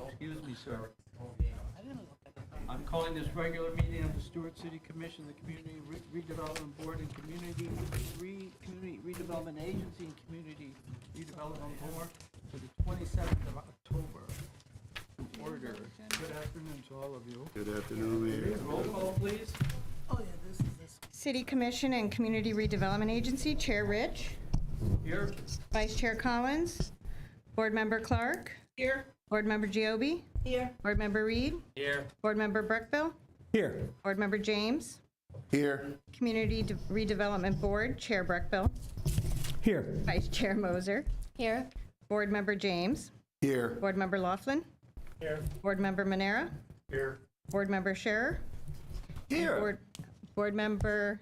Excuse me, sir. I'm calling this regular meeting of the Stuart City Commission, the Community Redevelopment Board and Community Redevelopment Agency and Community Redevelopment Board for the 27th of October. In order. Good afternoon to all of you. Good afternoon, Mayor. Roll call, please. City Commission and Community Redevelopment Agency, Chair Rich. Here. Vice Chair Collins. Board Member Clark. Here. Board Member Giobbe. Here. Board Member Reed. Here. Board Member Breckville. Here. Board Member James. Here. Community Redevelopment Board, Chair Breckville. Here. Vice Chair Moser. Here. Board Member James. Here. Board Member Laughlin. Here. Board Member Manera. Here. Board Member Scherer. Here. Board Member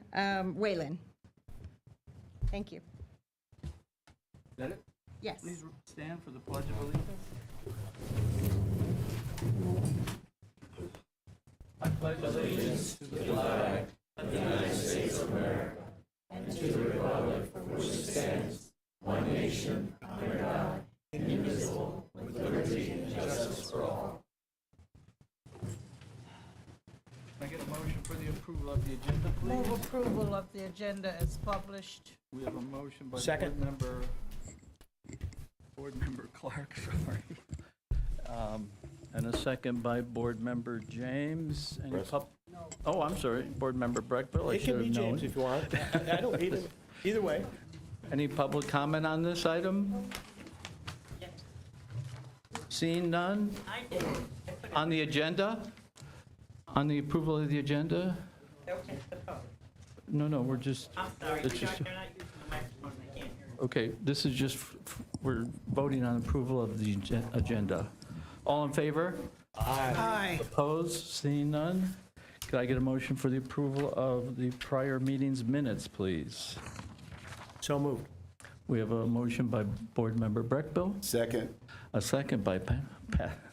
Whalen. Thank you. Is that it? Yes. Please stand for the Pledge of Allegiance. I pledge allegiance to the flag of the United States of America and to the republic for which it stands, one nation, under God, indivisible, with liberty and justice for all. Can I get a motion for the approval of the agenda, please? Move approval of the agenda as published. We have a motion by Second. Board Member Clark, sorry. And a second by Board Member James. Any Oh, I'm sorry, Board Member Breckville. I It should can be have known. James if you want. I don't, either way. Any public comment on this item? Seeing none? On the agenda? On the approval of the agenda? No, we're just. I'm sorry, it's just- they're not using the microphone, they can't hear me. Okay, this is just, we're voting on approval of the agenda. All in favor? Aye. Opposed? Seeing none? Could I get a motion for the approval of the prior meeting's minutes, please? So moved. We have a motion by Board Member Breckville, Second. a second by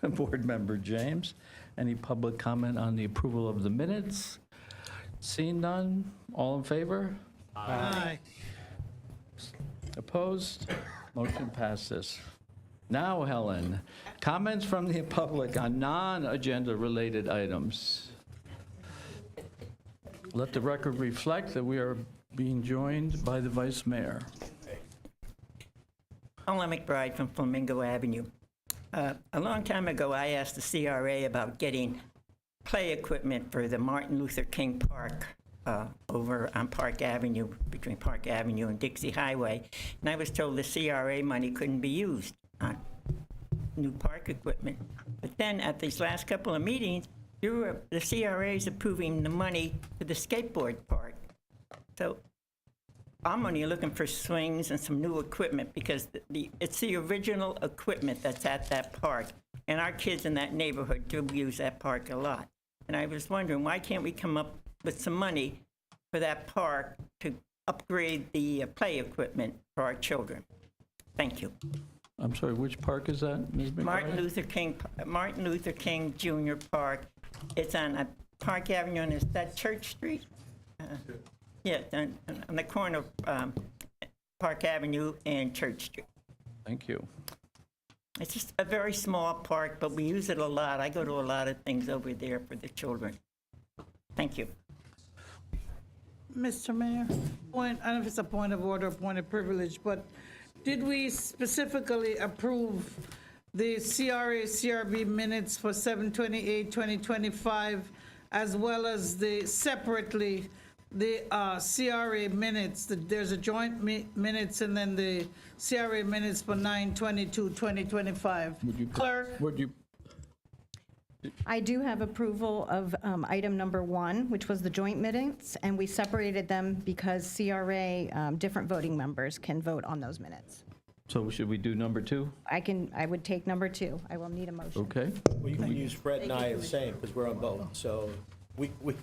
Board Member James. Any public comment on the approval of the minutes? Seeing none? All in favor? Aye. Opposed? Motion passes. Now, Helen, comments from the public on non-agenda related items. Let the record reflect that we are being joined by the Vice Mayor. Paula McBride from Flamingo Avenue. A long time ago, I asked the CRA about getting play equipment for the Martin Luther King Park over on Park Avenue, between Park Avenue and Dixie Highway, and I was told the CRA money couldn't be used on new park equipment. But then at these last couple of meetings, the CRA is approving the money for the skateboard park. So I'm only looking for swings and some new equipment because it's the original equipment that's at that park. And our kids in that neighborhood do use that park a lot. And I was wondering, why can't we come up with some money for that park to upgrade the play equipment for our children? Thank you. I'm sorry, which park is that, Ms. McBride? Martin Luther King Jr. Park. It's on Park Avenue, and is that Church Street? Yeah, on the corner of Park Avenue and Church Street. Thank you. It's just a very small park, but we use it a lot. I go to a lot of things over there for the children. Thank you. Mr. Mayor, I don't know if it's a point of order or point of privilege, but did we specifically approve the CRA, CRB minutes for 7/28/2025, as well as separately the CRA minutes? There's a joint minutes and then the CRA minutes for 9/22/2025. Clerk? Would you, I do have approval of item number 1, which was the joint minutes, and we separated them because CRA, different voting members can vote on those minutes. so should we do number 2? I would take number 2. I will need a motion. Okay. Well, you can use Fred and I the same, because we're on both, so that's We what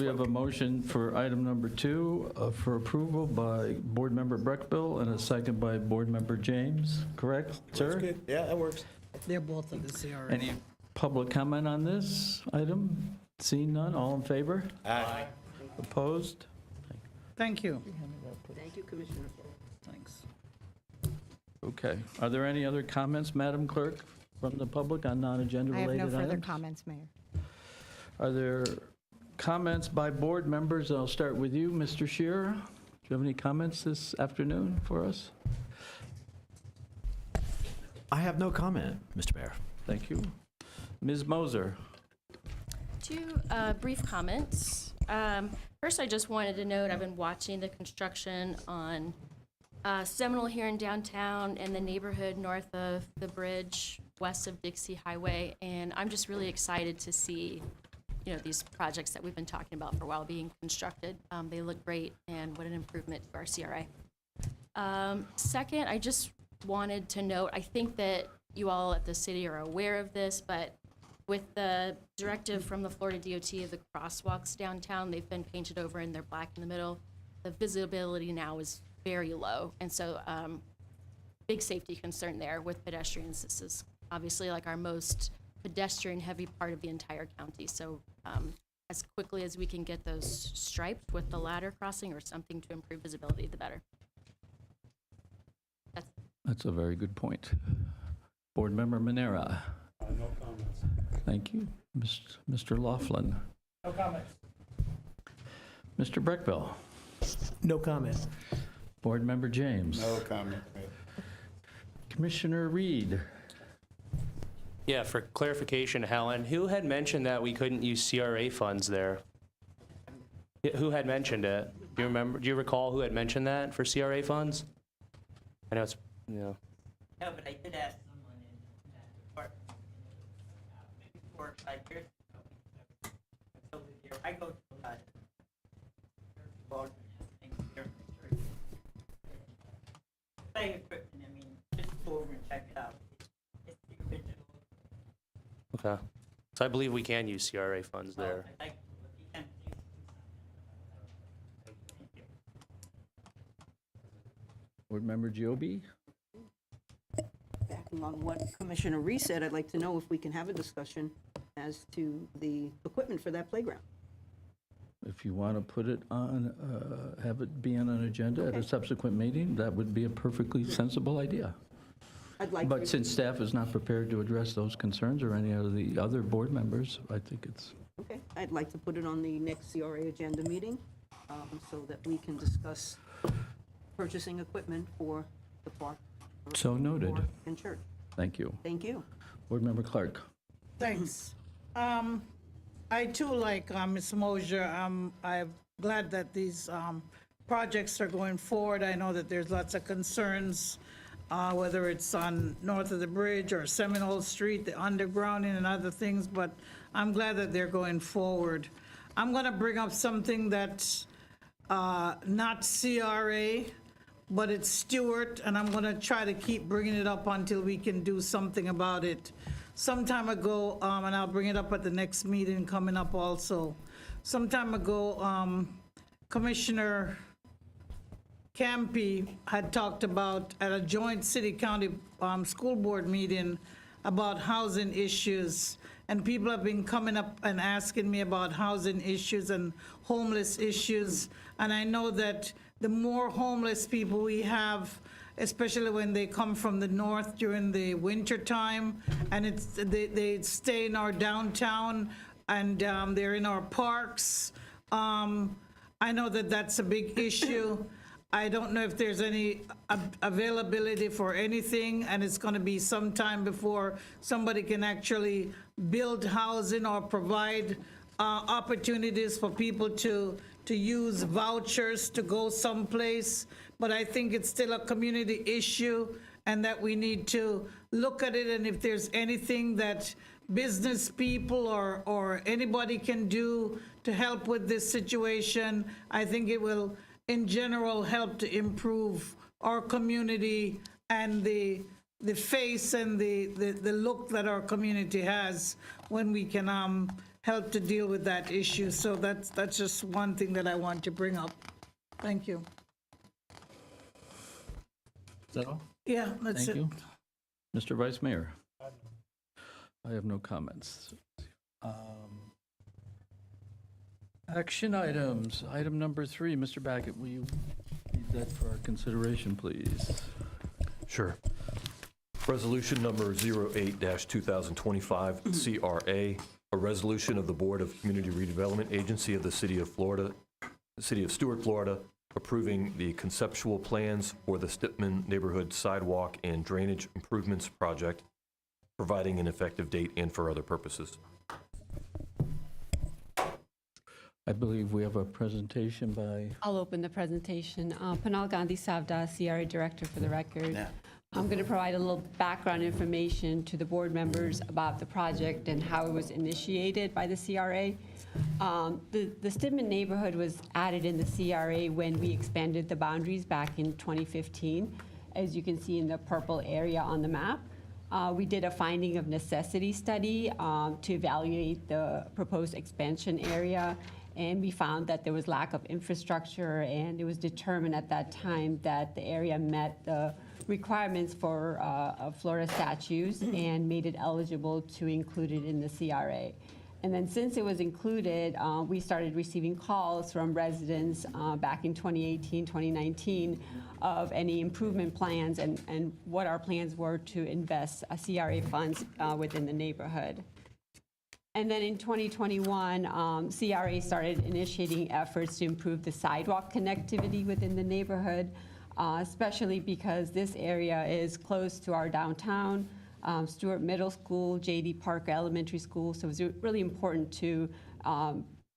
have a motion for item number 2 for approval by Board Member Breckville and a second by Board Member James, correct, sir? That's good. Yeah, that works. They're both of the CRA. Any public comment on this item? Seeing none, all in favor? Aye. Opposed? Thank you. Thank you, Commissioner. Thanks. Okay. Are there any other comments, Madam Clerk, from the public on non-agenda I have related no items? further comments, Mayor. Are there comments by board members? I'll start with you, Mr. Shearer. Do you have any comments this afternoon for us? I have no comment, Mr. Mayor. Thank you. Ms. Moser? Two brief comments. First, I just wanted to note I've been watching the construction on Seminole here in downtown and the neighborhood north of the bridge west of Dixie Highway, and I'm just really excited to see, these projects that we've been talking about for a while being constructed. They look great, and what an improvement to our CRA. Second, I just wanted to note, I think that you all at the city are aware of this, but with the directive from the Florida DOT of the crosswalks downtown, they've been painted over and they're black in the middle. The visibility now is very low, and so big safety concern there with pedestrians. This is obviously like our most pedestrian-heavy part of the entire county, so as quickly as we can get those striped with the ladder crossing or something to improve visibility, the better. That's a very good point. Board Member Manera? No comments. Thank you. Mr. Laughlin? No comments. Mr. Breckville? No comment. Board Member James? No comment, Mayor. Commissioner Reed? Yeah, for clarification, Helen, who had mentioned that we couldn't use CRA funds there? Yeah, who had mentioned it? Do you remember? Do you recall who had mentioned that for CRA funds? I know it's, No, but I did ask someone in that department, maybe 4 or 5 years ago. I go to a lot of things here. Play equipment, I mean, just go over and check it out. It's the original. okay. So I believe we can use CRA funds there. I like what you can do. Thank you. Board Member Giobi? Backing on what Commissioner Reese said, I'd like to know if we can have a discussion as to the equipment for that playground. If you want to put it on, have it be on an agenda at a subsequent meeting, that would be a perfectly sensible idea. I'd like But to, since staff is not prepared to address those concerns or any of the other board members, I think it's, okay, I'd like to put it on the next CRA agenda meeting so that we can discuss purchasing equipment for the park. So noted. Park and church. thank you. Thank you. Board Member Clark? Thanks. I too, like Ms. Mosier, I'm glad that these projects are going forward. I know that there's lots of concerns, whether it's on north of the bridge or Seminole Street, the undergrounding and other things, but I'm glad that they're going forward. I'm going to bring up something that's not CRA, but it's Stuart, and I'm going to try to keep bringing it up until we can do something about it. Some time ago, and I'll bring it up at the next meeting coming up also. Some time ago, Commissioner Campy had talked about at a joint city-county school board meeting about housing issues. And people have been coming up and asking me about housing issues and homeless issues. And I know that the more homeless people we have, especially when they come from the north during the winter time, and they stay in our downtown and they're in our parks. I know that that's a big issue. I don't know if there's any availability for anything, and it's going to be some time before somebody can actually build housing or provide opportunities for people to use vouchers to go someplace. But I think it's still a community issue and that we need to look at it, and if there's anything that business people or anybody can do to help with this situation, I think it will, in general, help to improve our community and the face and the look that our community has when we can help to deal with that issue. So that's just one thing that I want to bring up. Thank you. Is that all? Yeah, that's Thank it. you. Mr. Vice Mayor? I have no comments. Action items. Item number 3. Mr. Baggett, will you read that for our consideration, please? Sure. Resolution number 08-2025, CRA, a resolution of the Board of Community Redevelopment Agency of the City of Stuart, Florida, approving the conceptual plans for the Stipman Neighborhood Sidewalk and Drainage Improvements Project, providing an effective date and for other purposes. I believe we have a presentation by, I'll open the presentation. Panal Gandhi Savda, CRA Director for the record. I'm going to provide a little background information to the board members about the project and how it was initiated by the CRA. The Stedman neighborhood was added in the CRA when we expanded the boundaries back in 2015, as you can see in the purple area on the map. We did a finding of necessity study to evaluate the proposed expansion area, and we found that there was lack of infrastructure, and it was determined at that time that the area met the requirements for Florida statutes and made it eligible to include it in the CRA. And then since it was included, we started receiving calls from residents back in 2018, 2019 of any improvement plans and what our plans were to invest CRA funds within the neighborhood. And then in 2021, CRA started initiating efforts to improve the sidewalk connectivity within the neighborhood, especially because this area is close to our downtown, Stuart Middle School, J.D. Parker Elementary School, so it's really important to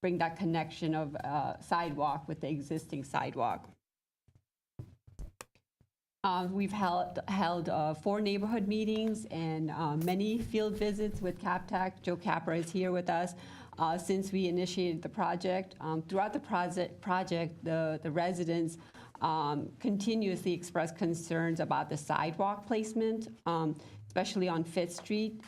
bring that connection of sidewalk with the existing sidewalk. We've held 4 neighborhood meetings and many field visits with CAPTAC. Joe Capra is here with us since we initiated the project. Throughout the project, the residents continuously expressed concerns about the sidewalk placement, especially on Fifth Street.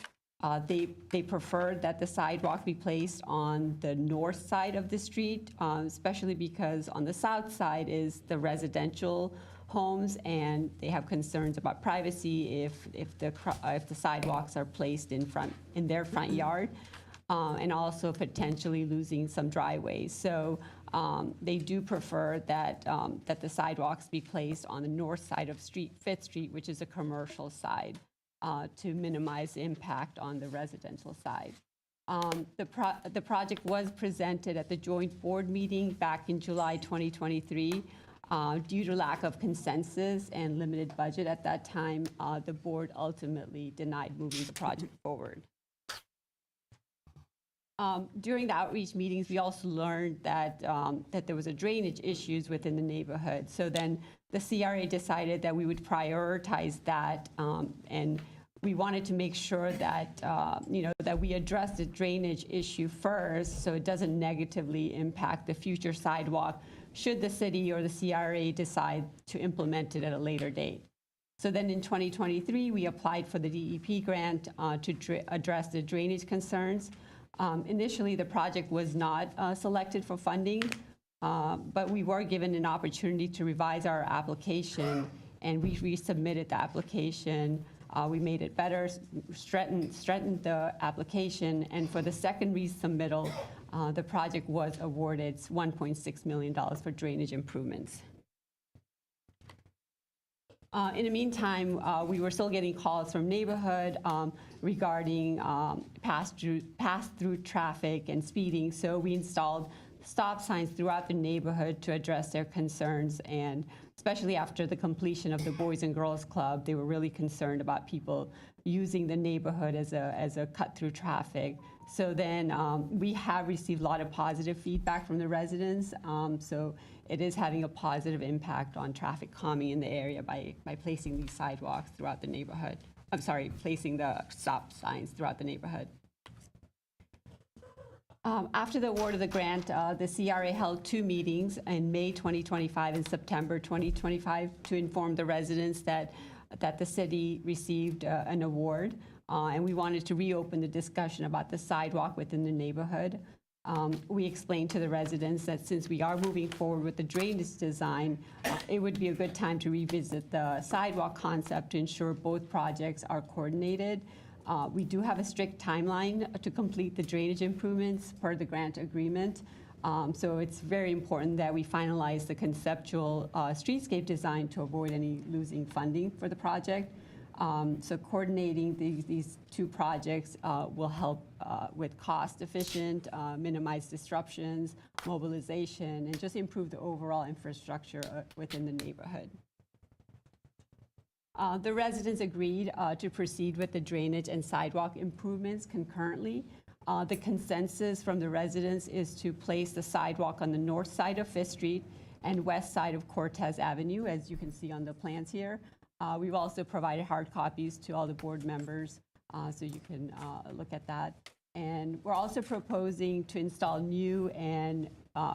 They preferred that the sidewalk be placed on the north side of the street, especially because on the south side is the residential homes, and they have concerns about privacy if the sidewalks are placed in their front yard, and also potentially losing some driveways. So they do prefer that the sidewalks be placed on the north side of Fifth Street, which is a commercial side, to minimize the impact on the residential side. The project was presented at the joint board meeting back in July 2023. Due to lack of consensus and limited budget at that time, the board ultimately denied moving the project forward. During the outreach meetings, we also learned that there was a drainage issues within the neighborhood. So then the CRA decided that we would prioritize that, and we wanted to make sure that that we address the drainage issue first, so it doesn't negatively impact the future sidewalk should the city or the CRA decide to implement it at a later date. So then in 2023, we applied for the DEP grant to address the drainage concerns. Initially, the project was not selected for funding, but we were given an opportunity to revise our application, and we resubmitted the application. We made it better, strengthened the application, and for the second resubmittal, the project was awarded $1.6 million for drainage improvements. In the meantime, we were still getting calls from neighborhood regarding pass-through traffic and speeding, so we installed stop signs throughout the neighborhood to address their concerns, and especially after the completion of the Boys and Girls Club, they were really concerned about people using the neighborhood as a cut-through traffic. So then we have received a lot of positive feedback from the residents, so it is having a positive impact on traffic calming in the area by placing these sidewalks throughout the neighborhood. I'm sorry, placing the stop signs throughout the neighborhood. After the award of the grant, the CRA held 2 meetings in May 2025 and September 2025 to inform the residents that the city received an award, and we wanted to reopen the discussion about the sidewalk within the neighborhood. We explained to the residents that since we are moving forward with the drainage design, it would be a good time to revisit the sidewalk concept to ensure both projects are coordinated. We do have a strict timeline to complete the drainage improvements per the grant agreement. So it's very important that we finalize the conceptual streetscape design to avoid any losing funding for the project. So coordinating these two projects will help with cost efficient, minimize disruptions, mobilization, and just improve the overall infrastructure within the neighborhood. The residents agreed to proceed with the drainage and sidewalk improvements concurrently. The consensus from the residents is to place the sidewalk on the north side of Fifth Street and west side of Cortez Avenue, as you can see on the plans here. We've also provided hard copies to all the board members, so you can look at that. And we're also proposing to install new and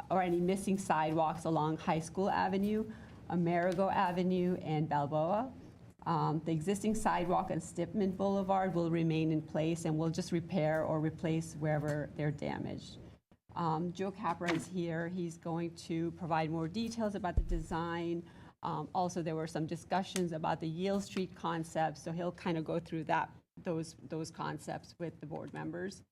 or any missing sidewalks along High School Avenue, Amerigo Avenue, and Balboa. The existing sidewalk on Stipman Boulevard will remain in place, and we'll just repair or replace wherever they're damaged. Joe Capra is here. He's going to provide more details about the design. Also, there were some discussions about the Yale Street concept, so he'll kind of go through those concepts with the board members.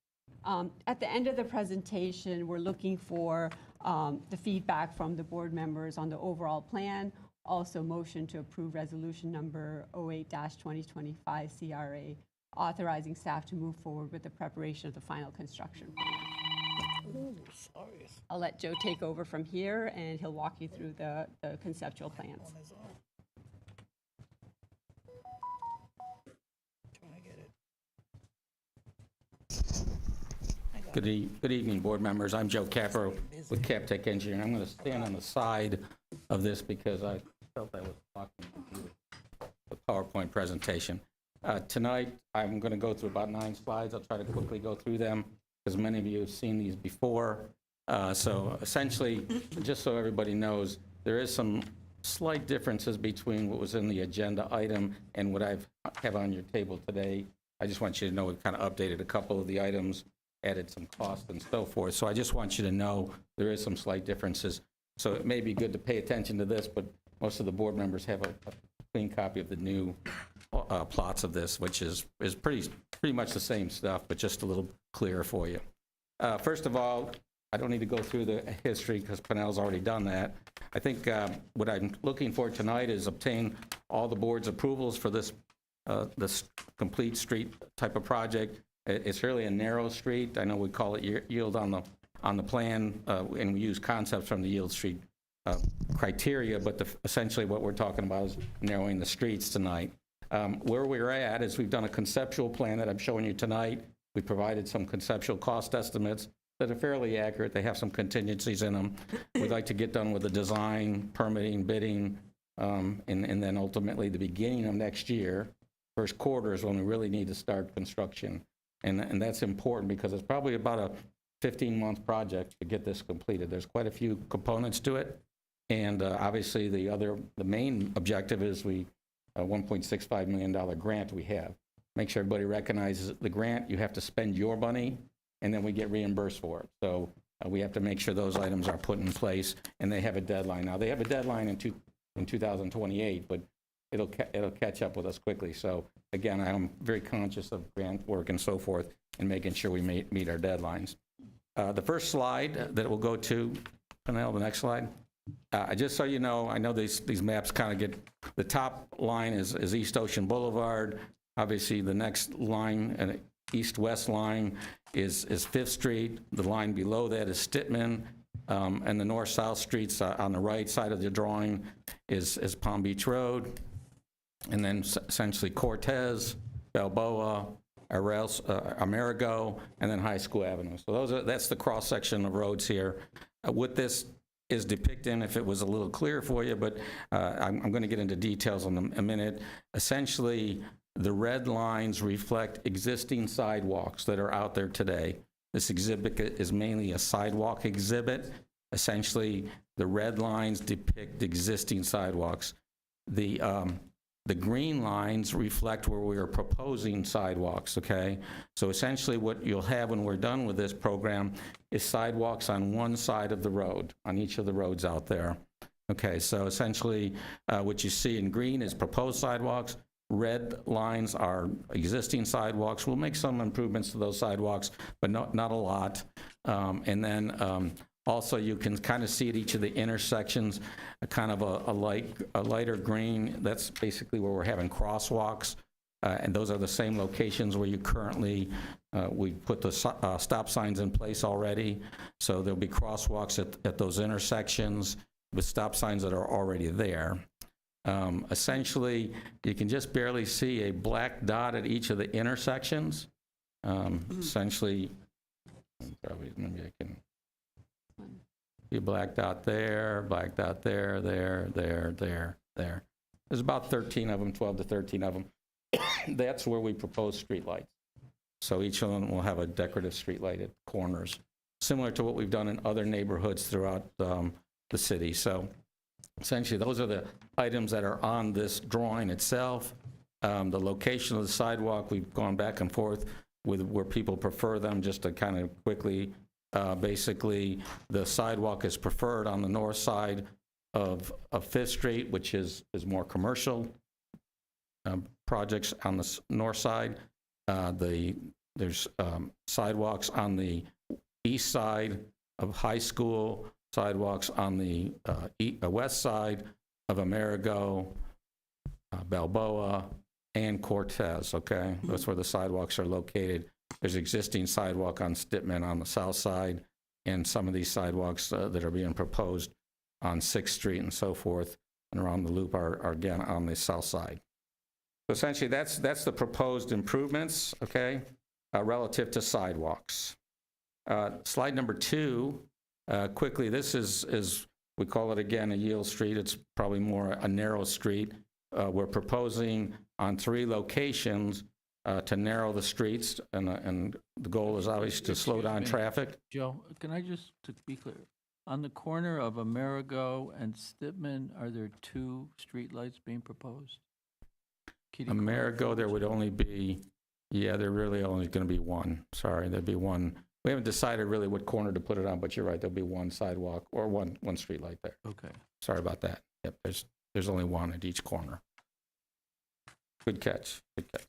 At the end of the presentation, we're looking for the feedback from the board members on the overall plan. Also, motion to approve resolution number 08-2025 CRA, authorizing staff to move forward with the preparation of the final construction plan. I'll let Joe take over from here, and he'll walk you through the conceptual plans. Good evening, board members. I'm Joe Capro with CapTech Engineering. I'm going to stand on the side of this because I felt I was blocking the PowerPoint presentation. Tonight, I'm going to go through about 9 slides. I'll try to quickly go through them because many of you have seen these before. So essentially, just so everybody knows, there is some slight differences between what was in the agenda item and what I have on your table today. I just want you to know we've kind of updated a couple of the items, added some costs and so forth. So I just want you to know there is some slight differences. So it may be good to pay attention to this, but most of the board members have a clean copy of the new plots of this, which is pretty much the same stuff, but just a little clearer for you. First of all, I don't need to go through the history because Pennell's already done that. I think what I'm looking for tonight is obtain all the board's approvals for this complete street type of project. It's really a narrow street. I know we call it yield on the plan, and we use concepts from the yield street criteria, but essentially what we're talking about is narrowing the streets tonight. Where we're at is we've done a conceptual plan that I'm showing you tonight. We provided some conceptual cost estimates that are fairly accurate. They have some contingencies in them. We'd like to get done with the design, permitting, bidding, and then ultimately the beginning of next year, first quarter is when we really need to start construction. And that's important because it's probably about a 15-month project to get this completed. There's quite a few components to it. And obviously the main objective is a $1.65 million grant we have. Make sure everybody recognizes the grant. You have to spend your money, and then we get reimbursed for it. So we have to make sure those items are put in place, and they have a deadline. Now, they have a deadline in 2028, but it'll catch up with us quickly. So again, I'm very conscious of grant work and so forth and making sure we meet our deadlines. The first slide that we'll go to, Pennell, the next slide. Just so you know, I know these maps kind of get, the top line is East Ocean Boulevard. Obviously, the next line, east-west line, is 5th Street. The line below that is Stitman. And the north-south streets on the right side of the drawing is Palm Beach Road. And then essentially Cortez, Balboa, Amerigo, and then High School Avenue. So that's the cross-section of roads here. What this is depicting, if it was a little clearer for you, but I'm going to get into details in a minute. Essentially, the red lines reflect existing sidewalks that are out there today. This exhibit is mainly a sidewalk exhibit. Essentially, the red lines depict existing sidewalks. The green lines reflect where we are proposing sidewalks, okay? So essentially what you'll have when we're done with this program is sidewalks on one side of the road, on each of the roads out there. Okay, so essentially what you see in green is proposed sidewalks. Red lines are existing sidewalks. We'll make some improvements to those sidewalks, but not a lot. And then also, you can kind of see at each of the intersections a kind of a lighter green. That's basically where we're having crosswalks. And those are the same locations where you currently, we put the stop signs in place already. So there'll be crosswalks at those intersections with stop signs that are already there. Essentially, you can just barely see a black dot at each of the intersections. Essentially, probably, maybe I can, be a black dot there, there, there. There's about 13 of them, 12 to 13 of them. That's where we propose streetlights. So each of them will have a decorative streetlight at corners, similar to what we've done in other neighborhoods throughout the city. So essentially, those are the items that are on this drawing itself. The location of the sidewalk, we've gone back and forth with where people prefer them. Just to kind of quickly, basically, the sidewalk is preferred on the north side of Fifth Street, which is more commercial projects on the north side. There's sidewalks on the east side of High School, sidewalks on the west side of Amerigo, Balboa, and Cortez, okay? That's where the sidewalks are located. There's existing sidewalk on Stitman on the south side, and some of these sidewalks that are being proposed on 6th Street and so forth, and around the loop are again on the south side. So essentially, that's the proposed improvements, okay, relative to sidewalks. Slide number 2, quickly, this is, we call it again a yield street. It's probably more a narrow street. We're proposing on 3 locations to narrow the streets, and the goal is obviously to slow down traffic. Joe, can I just, to be clear, on the corner of Amerigo and Stitman, are there 2 streetlights being proposed? Amerigo, there would only be, yeah, there really only going to be one. Sorry, there'd be one. We haven't decided really what corner to put it on, but you're right, there'll be one sidewalk or one street light there. Okay. Sorry about that. Yep, there's only one at each corner. Good catch. Good catch.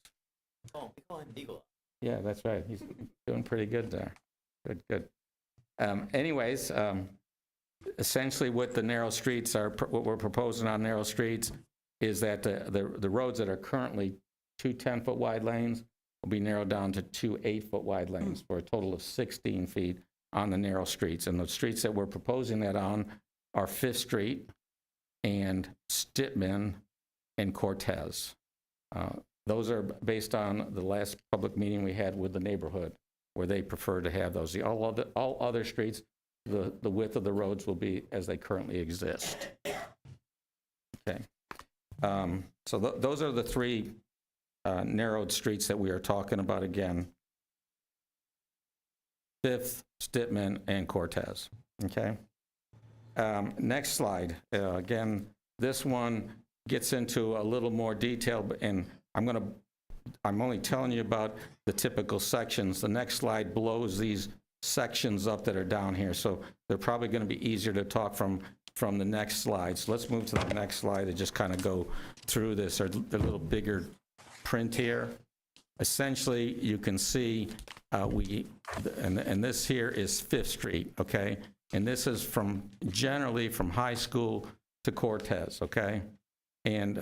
Oh, we call him Eagle. Yeah, that's right. He's doing pretty good there. Good. Anyways, essentially what the narrow streets are, what we're proposing on narrow streets is that the roads that are currently 2 10-foot wide lanes will be narrowed down to 2 8-foot wide lanes for a total of 16 feet on the narrow streets. And the streets that we're proposing that on are 5th Street and Stitman and Cortez. Those are based on the last public meeting we had with the neighborhood, where they prefer to have those. All other streets, the width of the roads will be as they currently exist. Okay. So those are the 3 narrowed streets that we are talking about again. 5th, Stitman, and Cortez. Okay. Next slide. Again, this one gets into a little more detail, and I'm only telling you about the typical sections. The next slide blows these sections up that are down here, so they're probably going to be easier to talk from the next slide. So let's move to the next slide and just kind of go through this. There's a little bigger print here. Essentially, you can see and this here is 5th Street, okay? And this is generally from High School to Cortez, okay? And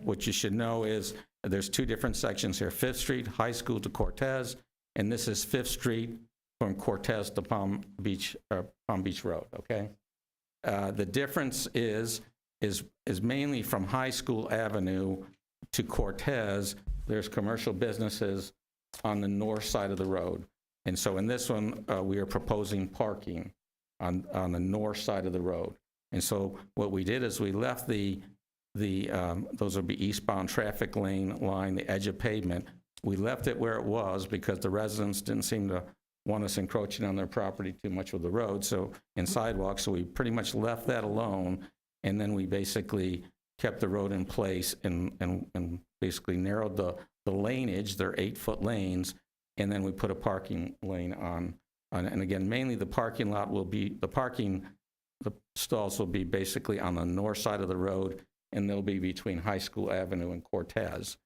what you should know is there's 2 different sections here: 5th Street, High School to Cortez, and this is 5th Street from Cortez to Palm Beach Road, okay? The difference is mainly from High School Avenue to Cortez, there's commercial businesses on the north side of the road. And so in this one, we are proposing parking on the north side of the road. And so what we did is we left those would be eastbound traffic line, the edge of pavement. We left it where it was because the residents didn't seem to want us encroaching on their property too much with the road, and sidewalks, so we pretty much left that alone, and then we basically kept the road in place and basically narrowed the laneage. They're 8-foot lanes, and then we put a parking lane on. And again, mainly the parking lot will be, the stalls will be basically on the north side of the road, and they'll be between High School Avenue and Cortez.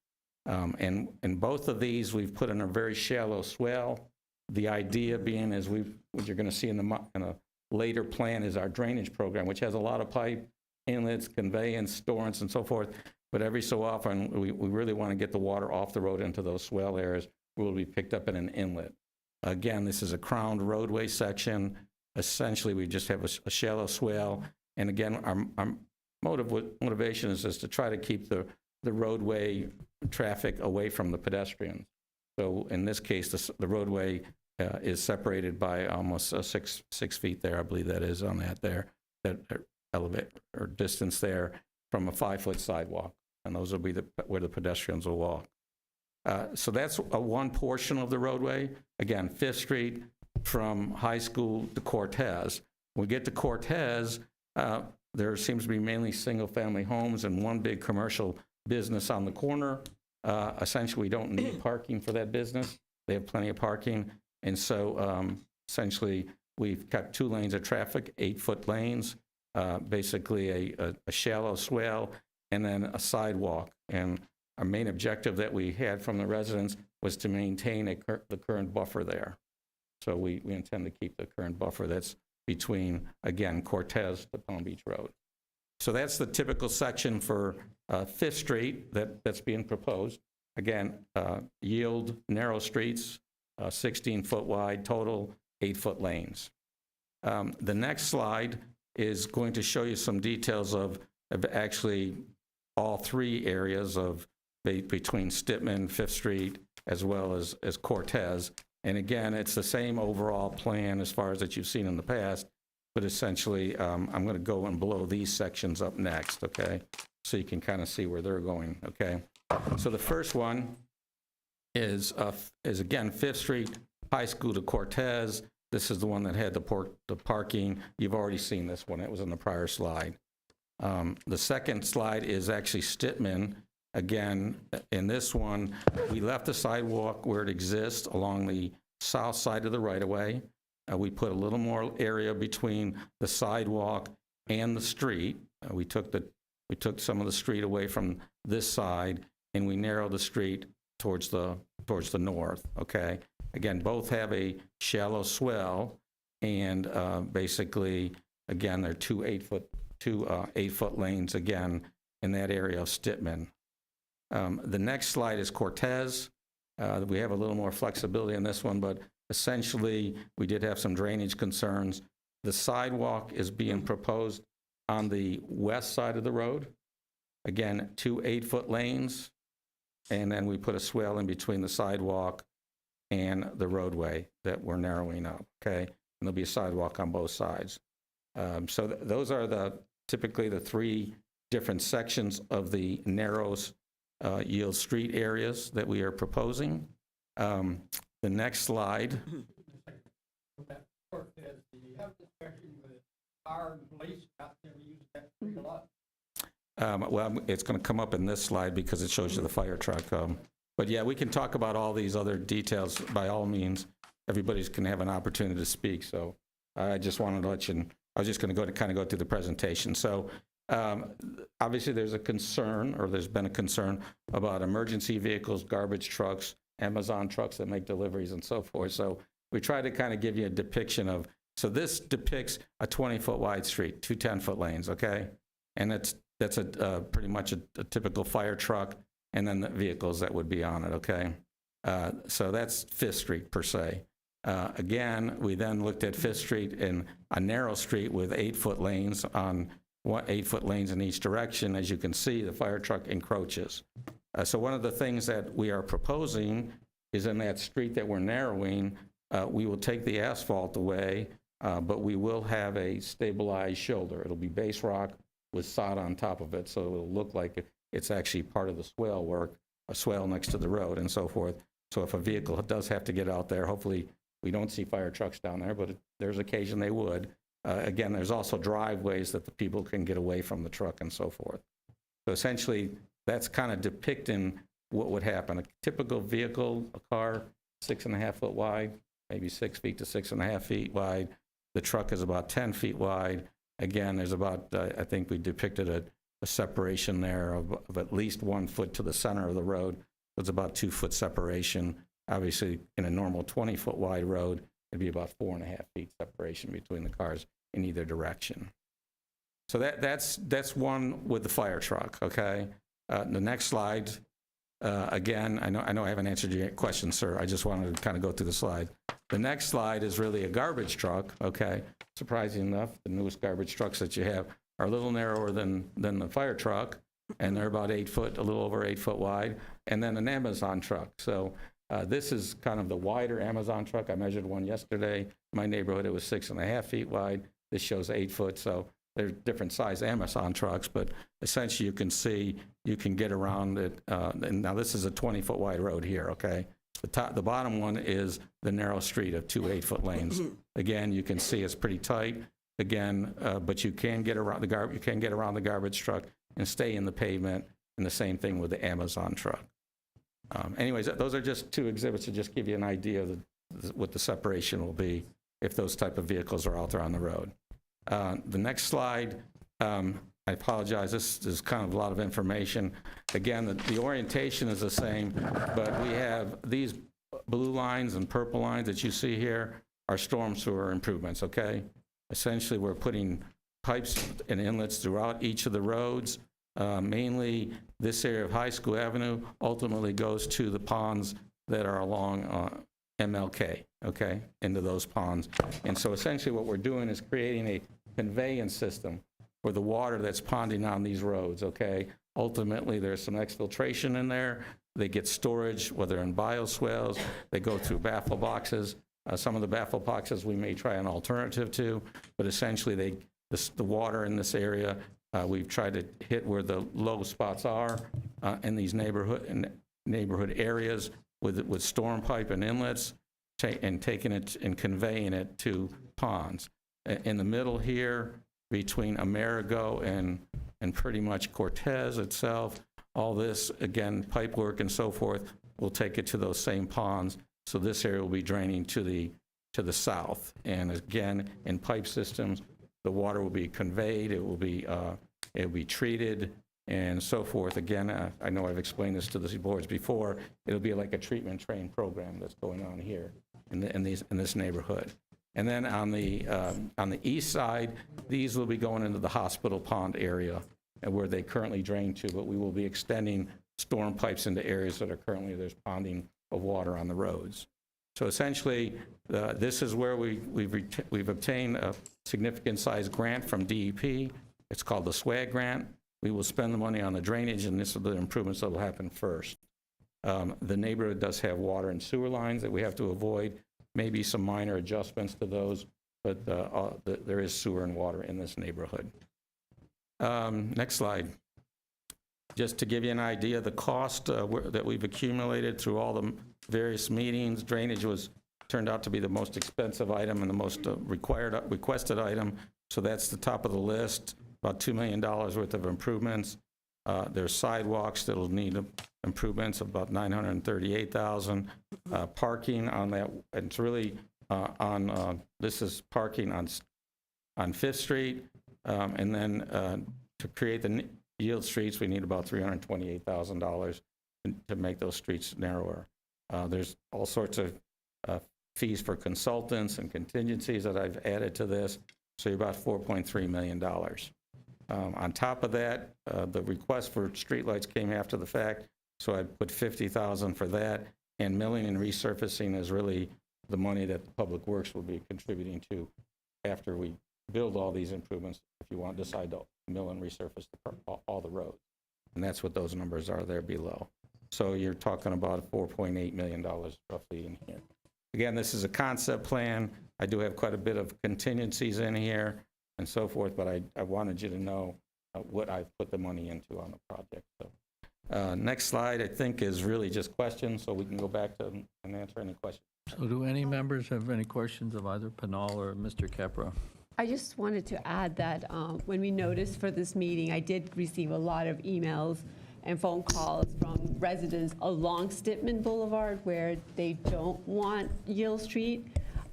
And both of these, we've put in a very shallow swale. The idea being is what you're going to see in a later plan is our drainage program, which has a lot of pipe, inlets, conveyance, storage, and so forth. but every so often, we really want to get the water off the road into those swell areas where it will be picked up in an inlet. Again, this is a crowned roadway section. Essentially, we just have a shallow swale. And again, our motivation is just to try to keep the roadway traffic away from the pedestrians. So in this case, the roadway is separated by almost 6 feet there, I believe that is on that there, that elevate or distance there from a 5-foot sidewalk. And those will be where the pedestrians will walk. So that's one portion of the roadway. Again, 5th Street from High School to Cortez. When we get to Cortez, there seems to be mainly single-family homes and one big commercial business on the corner. Essentially, we don't need parking for that business. They have plenty of parking. And so essentially, we've got 2 lanes of traffic, 8-foot lanes, basically a shallow swale, and then a sidewalk. And our main objective that we had from the residents was to maintain the current buffer there. So we intend to keep the current buffer that's between, again, Cortez to Palm Beach Road. So that's the typical section for 5th Street that's being proposed. Again, yield narrow streets, 16-foot wide total, 8-foot lanes. The next slide is going to show you some details of actually all 3 areas of between Stitman, 5th Street, as well as Cortez. And again, it's the same overall plan as far as that you've seen in the past, but essentially, I'm going to go and blow these sections up next, okay? So you can kind of see where they're going, okay? So the first one is again, 5th Street, High School to Cortez. This is the one that had the parking. You've already seen this one. It was in the prior slide. The second slide is actually Stitman. Again, in this one, we left the sidewalk where it exists along the south side of the right-of-way. We put a little more area between the sidewalk and the street. We took some of the street away from this side, and we narrowed the street towards the north. Okay. Again, both have a shallow swell, and basically, again, they're 2 8-foot lanes again in that area of Stitman. The next slide is Cortez. We have a little more flexibility on this one, but essentially, we did have some drainage concerns. The sidewalk is being proposed on the west side of the road. Again, 2 8-foot lanes, and then we put a swale in between the sidewalk and the roadway that we're narrowing up, okay? And there'll be a sidewalk on both sides. So those are typically the 3 different sections of the narrows yield street areas that we are proposing. The next slide. Well, it's going to come up in this slide because it shows you the fire truck. But yeah, we can talk about all these other details by all means. Everybody's going to have an opportunity to speak. So I just wanted to let you, I was just going to kind of go through the presentation. So obviously there's a concern, or there's been a concern about emergency vehicles, garbage trucks, Amazon trucks that make deliveries and so forth. So we try to kind of give you a depiction of, so this depicts a 20-foot wide street, 2 10-foot lanes, okay? And that's pretty much a typical fire truck, and then the vehicles that would be on it, okay? So that's 5th Street per se. Again, we then looked at 5th Street in a narrow street with 8-foot lanes on 8-foot lanes in each direction. As you can see, the fire truck encroaches. So one of the things that we are proposing is in that street that we're narrowing, we will take the asphalt away, but we will have a stabilized shoulder. It'll be base rock with sod on top of it, so it'll look like it's actually part of the swale work, a swale next to the road and so forth. So if a vehicle does have to get out there, hopefully we don't see fire trucks down there, but there's occasion they would. Again, there's also driveways that the people can get away from the truck and so forth. So essentially, that's kind of depicting what would happen. A typical vehicle, a car, 6.5-foot wide, maybe 6 feet to 6.5 feet wide. The truck is about 10 feet wide. Again, there's about, I think we depicted a separation there of at least 1 foot to the center of the road. It's about 2-foot separation. Obviously, in a normal 20-foot wide road, it'd be about 4.5 feet separation between the cars in either direction. So that's one with the fire truck, okay? The next slide, again, I know I haven't answered your question, sir. I just wanted to kind of go through the slide. The next slide is really a garbage truck, okay? Surprising enough, the newest garbage trucks that you have are a little narrower than the fire truck, and they're about 8 foot, a little over 8 foot wide, and then an Amazon truck. So this is kind of the wider Amazon truck. I measured one yesterday. In my neighborhood, it was 6.5 feet wide. This shows 8 foot, so they're different size Amazon trucks, but essentially you can see, you can get around it. And now this is a 20-foot wide road here, okay? The bottom one is the narrow street of 2 8-foot lanes. Again, you can see it's pretty tight. Again, but you can get around the garbage truck and stay in the pavement, and the same thing with the Amazon truck. Anyways, those are just 2 exhibits to just give you an idea of what the separation will be if those type of vehicles are out there on the road. The next slide, I apologize, this is kind of a lot of information. Again, the orientation is the same, but we have these blue lines and purple lines that you see here are storm sewer improvements, okay? Essentially, we're putting pipes and inlets throughout each of the roads. Mainly, this area of High School Avenue ultimately goes to the ponds that are along MLK, okay, into those ponds. And so essentially what we're doing is creating a conveyance system for the water that's ponding on these roads, okay? Ultimately, there's some exfiltration in there. They get storage, whether in bioswales, they go through baffle boxes. Some of the baffle boxes we may try an alternative to, but essentially the water in this area, we've tried to hit where the low spots are in these neighborhood areas with storm pipe and inlets, and taking it and conveying it to ponds. In the middle here, between Amerigo and pretty much Cortez itself, all this, again, pipe work and so forth, will take it to those same ponds. So this area will be draining to the south. And again, in pipe systems, the water will be conveyed, it will be treated, and so forth. Again, I know I've explained this to the boards before. It'll be like a treatment train program that's going on here in this neighborhood. And then on the east side, these will be going into the hospital pond area where they currently drain to, but we will be extending storm pipes into areas that are currently there's ponding of water on the roads. So essentially, this is where we've obtained a significant size grant from DEP. It's called the SWAG grant. We will spend the money on the drainage, and this are the improvements that will happen first. The neighborhood does have water and sewer lines that we have to avoid, maybe some minor adjustments to those, but there is sewer and water in this neighborhood. Next slide. Just to give you an idea, the cost that we've accumulated through all the various meetings, drainage turned out to be the most expensive item and the most requested item. So that's the top of the list, about $2 million worth of improvements. There's sidewalks that'll need improvements of about $938,000. Parking on that, it's really this is parking on Fifth Street. And then to create the yield streets, we need about $328,000 to make those streets narrower. There's all sorts of fees for consultants and contingencies that I've added to this, so you're about $4.3 million. On top of that, the request for streetlights came after the fact, so I put $50,000 for that, and milling and resurfacing is really the money that the Public Works will be contributing to after we build all these improvements, if you want to decide to mill and resurface all the roads. And that's what those numbers are there below. So you're talking about $4.8 million roughly in here. Again, this is a concept plan. I do have quite a bit of contingencies in here and so forth, but I wanted you to know what I've put the money into on the project. So, next slide, I think, is really just questions, so we can go back to and answer any questions. So do any members have any questions of either Pinal or Mr. Capra? I just wanted to add that when we noticed for this meeting, I did receive a lot of emails and phone calls from residents along Stitman Boulevard where they don't want Yale Street.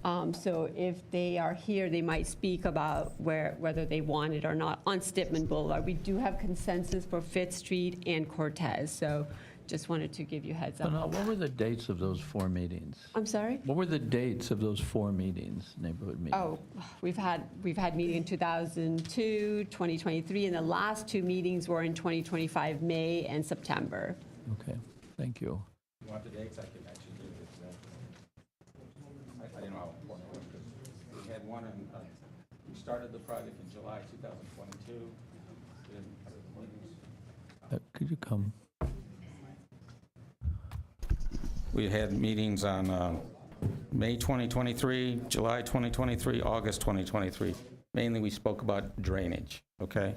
So if they are here, they might speak about whether they want it or not on Stitman Boulevard. We do have consensus for Fifth Street and Cortez. So just wanted to give you a heads up. Now, what were the dates of those 4 meetings? I'm sorry? What were the dates of those 4 meetings, neighborhood meetings? Oh, we've had meeting in 2002, 2023, and the last 2 meetings were in 2025, May and September. Okay, thank you. You want the dates? I can actually give it. I didn't know how important it was, because we had one in, we started the project in July 2022. Could you come? We had meetings on May 2023, July 2023, August 2023. Mainly, we spoke about drainage, okay?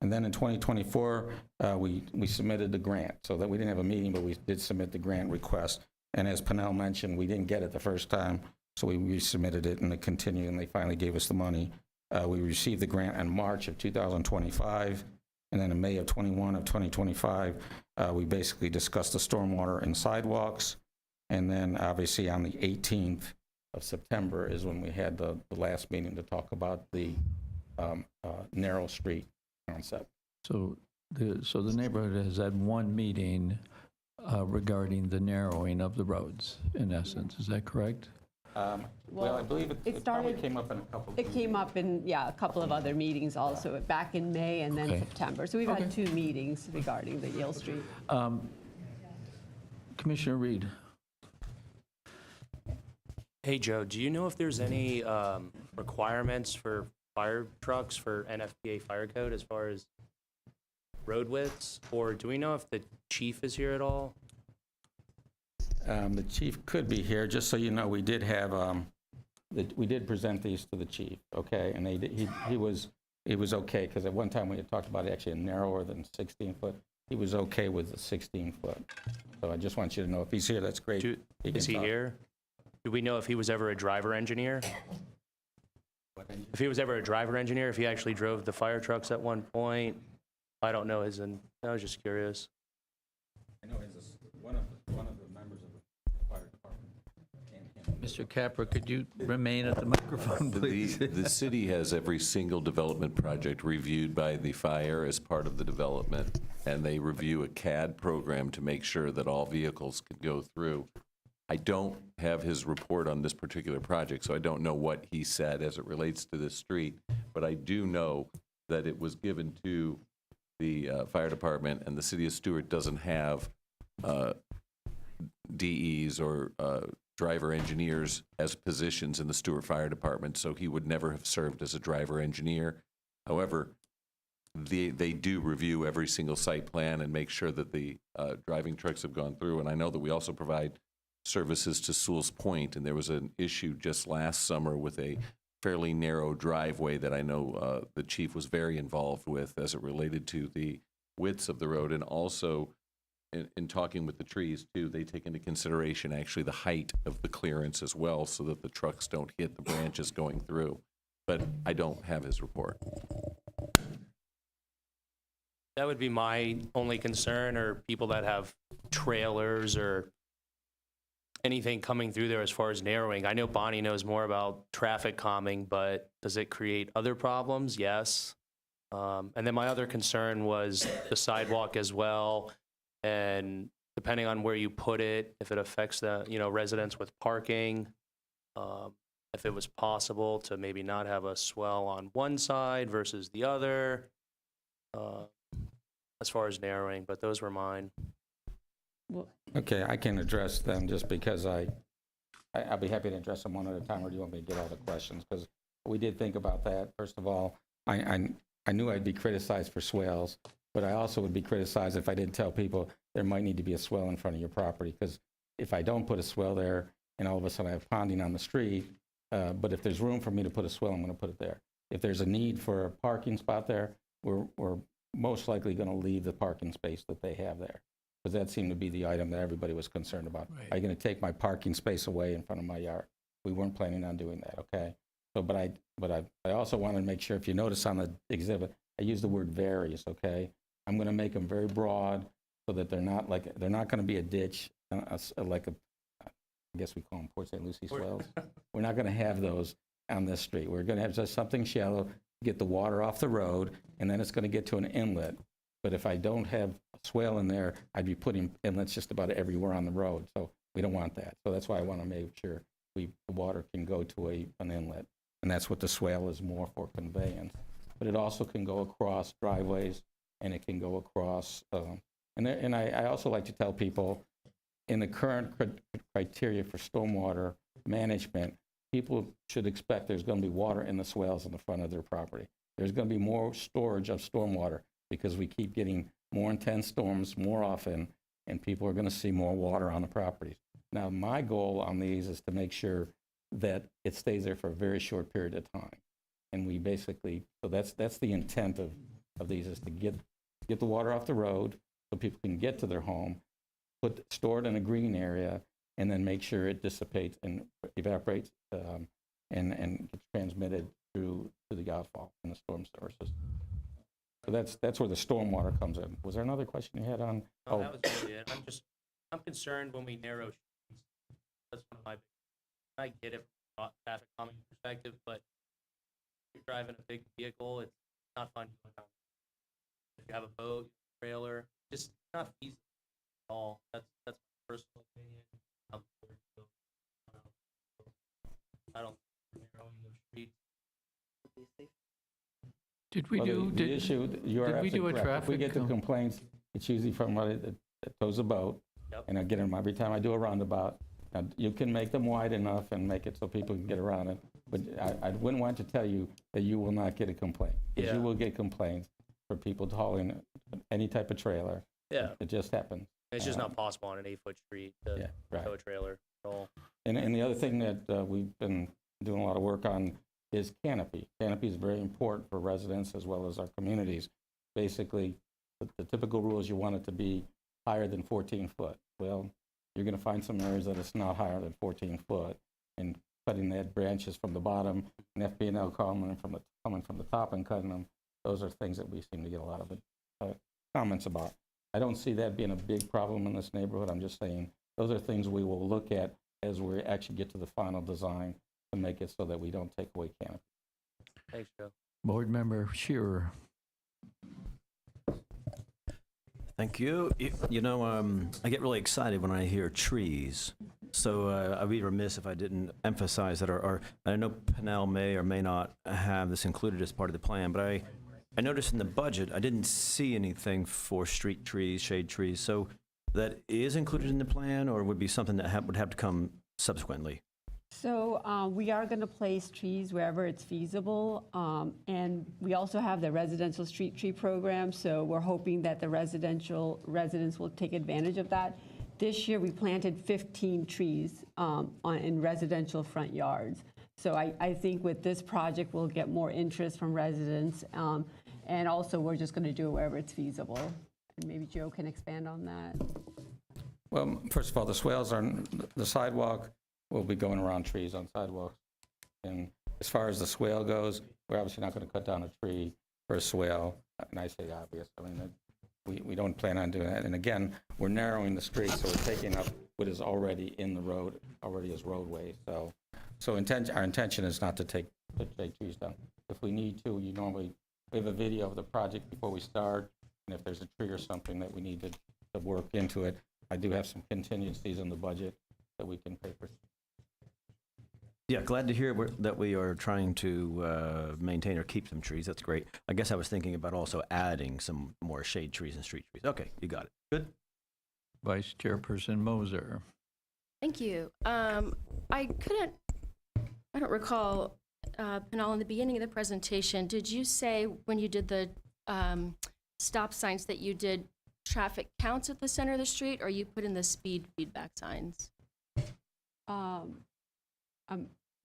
And then in 2024, we submitted the grant, so that we didn't have a meeting, but we did submit the grant request. And as Pernell mentioned, we didn't get it the first time, so we resubmitted it and it continued, and they finally gave us the money. We received the grant in March of 2025, and then in May of 2025, we basically discussed the stormwater and sidewalks. And then obviously on the 18th of September is when we had the last meeting to talk about the narrow street concept. So the neighborhood has had 1 meeting regarding the narrowing of the roads, in essence. Is that correct? Well, I believe it probably came up in a couple. It came up in, a couple of other meetings also, back in May and then Okay. September. So we've had 2 meetings regarding the Yale Street. Commissioner Reed? Hey, Joe, do you know if there's any requirements for fire trucks for NFPA fire code as far as road widths? Or do we know if the chief is here at all? The chief could be here, just so you know, we did have, we did present these to the chief, okay? And he was okay, because at one time we had talked about actually a narrower than 16-foot. He was okay with the 16-foot. So I just want you to know, if he's here, that's great. Is he here? Do we know if he was ever a driver engineer? If he was ever a driver engineer, if he actually drove the fire trucks at one point? I don't know his, and I was just curious. I know he's one of the members of the fire department. Mr. Capra, could you remain at the microphone, please? The city has every single development project reviewed by the fire as part of the development, and they review a CAD program to make sure that all vehicles can go through. I don't have his report on this particular project, so I don't know what he said as it relates to this street, but I do know that it was given to the fire department, and the city of Stuart doesn't have DEs or driver engineers as positions in the Stuart Fire Department, so he would never have served as a driver engineer. However, they do review every single site plan and make sure that the driving trucks have gone through, and I know that we also provide services to Sewell's Point, and there was an issue just last summer with a fairly narrow driveway that I know the chief was very involved with as it related to the widths of the road, and also in talking with the trees too, they take into consideration actually the height of the clearance as well, so that the trucks don't hit the branches going through. But I don't have his report. That would be my only concern, or people that have trailers or anything coming through there as far as narrowing. I know Bonnie knows more about traffic calming, but does it create other problems? Yes. And then my other concern was the sidewalk as well. And depending on where you put it, if it affects the, residents with parking, if it was possible to maybe not have a swell on one side versus the other, as far as narrowing, but those were mine. Okay, I can address them just because I'll be happy to address them one at a time, or do you want me to get all the questions? Because we did think about that. First of all, I knew I'd be criticized for swales, but I also would be criticized if I didn't tell people there might need to be a swell in front of your property, because if I don't put a swell there and all of a sudden I have ponding on the street, but if there's room for me to put a swell, I'm going to put it there. If there's a need for a parking spot there, we're most likely going to leave the parking space that they have there, because that seemed to be the item that everybody was concerned about. Right. Are you going to take my parking space away in front of my yard? We weren't planning on doing that, okay? So, but I also wanted to make sure, if you notice on the exhibit, I use the word varies, okay? I'm going to make them very broad so that they're not going to be a ditch, like I guess we call them Port St. Lucie swells. We're not going to have those on this street. We're going to have just something shallow, get the water off the road, and then it's going to get to an inlet. But if I don't have swale in there, I'd be putting inlets just about everywhere on the road. So we don't want that. So that's why I want to make sure the water can go to an inlet. And that's what the swale is more for, conveyance. But it also can go across driveways, and it can go across, and I also like to tell people, in the current criteria for stormwater management, people should expect there's going to be water in the swales in the front of their property. There's going to be more storage of stormwater because we keep getting more intense storms more often, and people are going to see more water on the properties. Now, my goal on these is to make sure that it stays there for a very short period of time. And we basically, so that's the intent of these, is to get the water off the road so people can get to their home, store it in a green area, and then make sure it dissipates and evaporates and gets transmitted to the outfall in the storm sewer system. So that's where the stormwater comes in. Was there another question you had on? No, that was really it. I'm concerned when we narrow streets. That's one of my big, I get it from a traffic calming perspective, but if you're driving a big vehicle, it's not fun. If you have a boat, trailer, just not feasible at all. That's my personal opinion. I don't narrowing the streets. Did we Well, do, the issue, you're did we do absolutely a correct. If we get the traffic, complaints, it's usually from that tows a boat. Yep. And I get them every time I do a roundabout. Now, you can make them wide enough and make it so people can get around it, but I wouldn't want to tell you that you will not get a complaint. Because Yeah. you will get complaints for people hauling any type of trailer. Yeah. It just happens. It's just not possible on an 8-foot street to Yeah, right. tow a trailer at all. And the other thing that we've been doing a lot of work on is canopy. Canopy is very important for residents as well as our communities. Basically, the typical rule is you want it to be higher than 14 foot. Well, you're going to find some areas that it's not higher than 14 foot, and cutting that branches from the bottom and FB&L coming from the top and cutting them. Those are things that we seem to get a lot of comments about. I don't see that being a big problem in this neighborhood. I'm just saying those are things we will look at as we actually get to the final design to make it so that we don't take away canopy. Thanks, Joe. Board Member Shearer? Thank you. You know, I get really excited when I hear trees. So I'd be remiss if I didn't emphasize that I know Pennell may or may not have this included as part of the plan, but I noticed in the budget, I didn't see anything for street trees, shade trees. So that is included in the plan, or would be something that would have to come subsequently? So we are going to place trees wherever it's feasible, and we also have the residential street tree program, so we're hoping that the residents will take advantage of that. This year, we planted 15 trees in residential front yards. So I think with this project, we'll get more interest from residents, and also we're just going to do it wherever it's feasible. And maybe Joe can expand on that. Well, first of all, the swales are, the sidewalk will be going around trees on sidewalks. And as far as the swale goes, we're obviously not going to cut down a tree for a swale. And I say obvious, I mean, we don't plan on doing that. And again, we're narrowing the street, so we're taking up what is already in the road, already is roadway. So our intention is not to take trees down. If we need to, we have a video of the project before we start, and if there's a tree or something that we need to work into it, I do have some contingencies in the budget that we can pay for. Yeah, glad to hear that we are trying to maintain or keep some trees. That's great. I guess I was thinking about also adding some more shade trees and street trees. Okay, you got it. Good. Vice Chairperson Moser? Thank you. I don't recall, Pennell, in the beginning of the presentation, did you say when you did the stop signs that you did traffic counts at the center of the street, or you put in the speed feedback signs?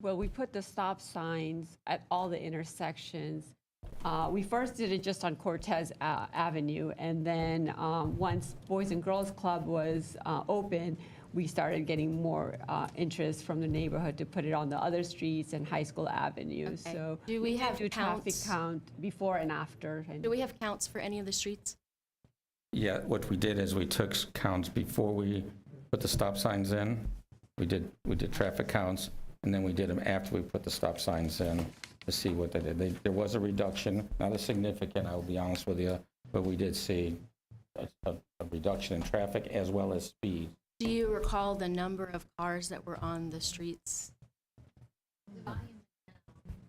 Well, we put the stop signs at all the intersections. We first did it just on Cortez Avenue, and then once Boys and Girls Club was open, we started getting more interest from the neighborhood to put it on the other streets and High School Avenue. Okay. So Do we have do traffic counts? count before and after. Do we have counts for any of the streets? Yeah, what we did is we took counts before we put the stop signs in. We did traffic counts, and then we did them after we put the stop signs in to see what they did. There was a reduction, not a significant, I will be honest with you, but we did see a reduction in traffic as well as speed. Do you recall the number of cars that were on the streets?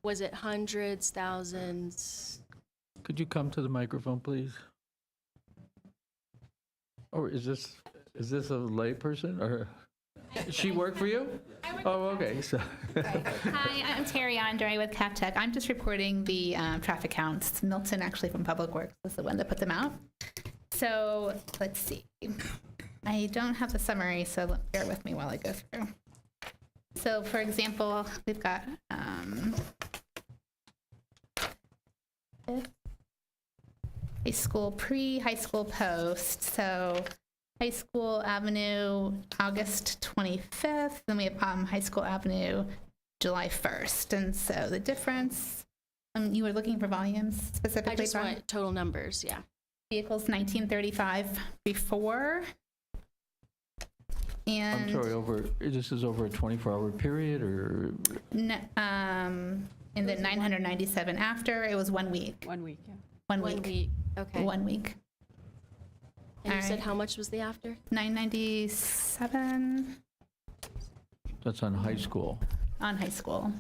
Was it hundreds, thousands? Could you come to the microphone, please? Or is this a layperson, or she work for you? Oh, okay, so. Hi, I'm Terry Andre with CapTech. I'm just reporting the traffic counts. Milton, actually from Public Works, was the one that put them out. So let's see. I don't have the summary, so bear with me while I go through. So for example, we've got high school pre, high school post. So High School Avenue, August 25th. Then we have High School Avenue, July 1st. And so the difference, you were looking for volumes specifically? I just want total numbers, yeah. Vehicles 1935 before. And I'm sorry, this is over a 24-hour period, or? in the 997 after, it was 1 week. 1 week, yeah. 1 1 week. week, okay. 1 week. And you All said right. how much was the after? 997 That's on high school. on high school.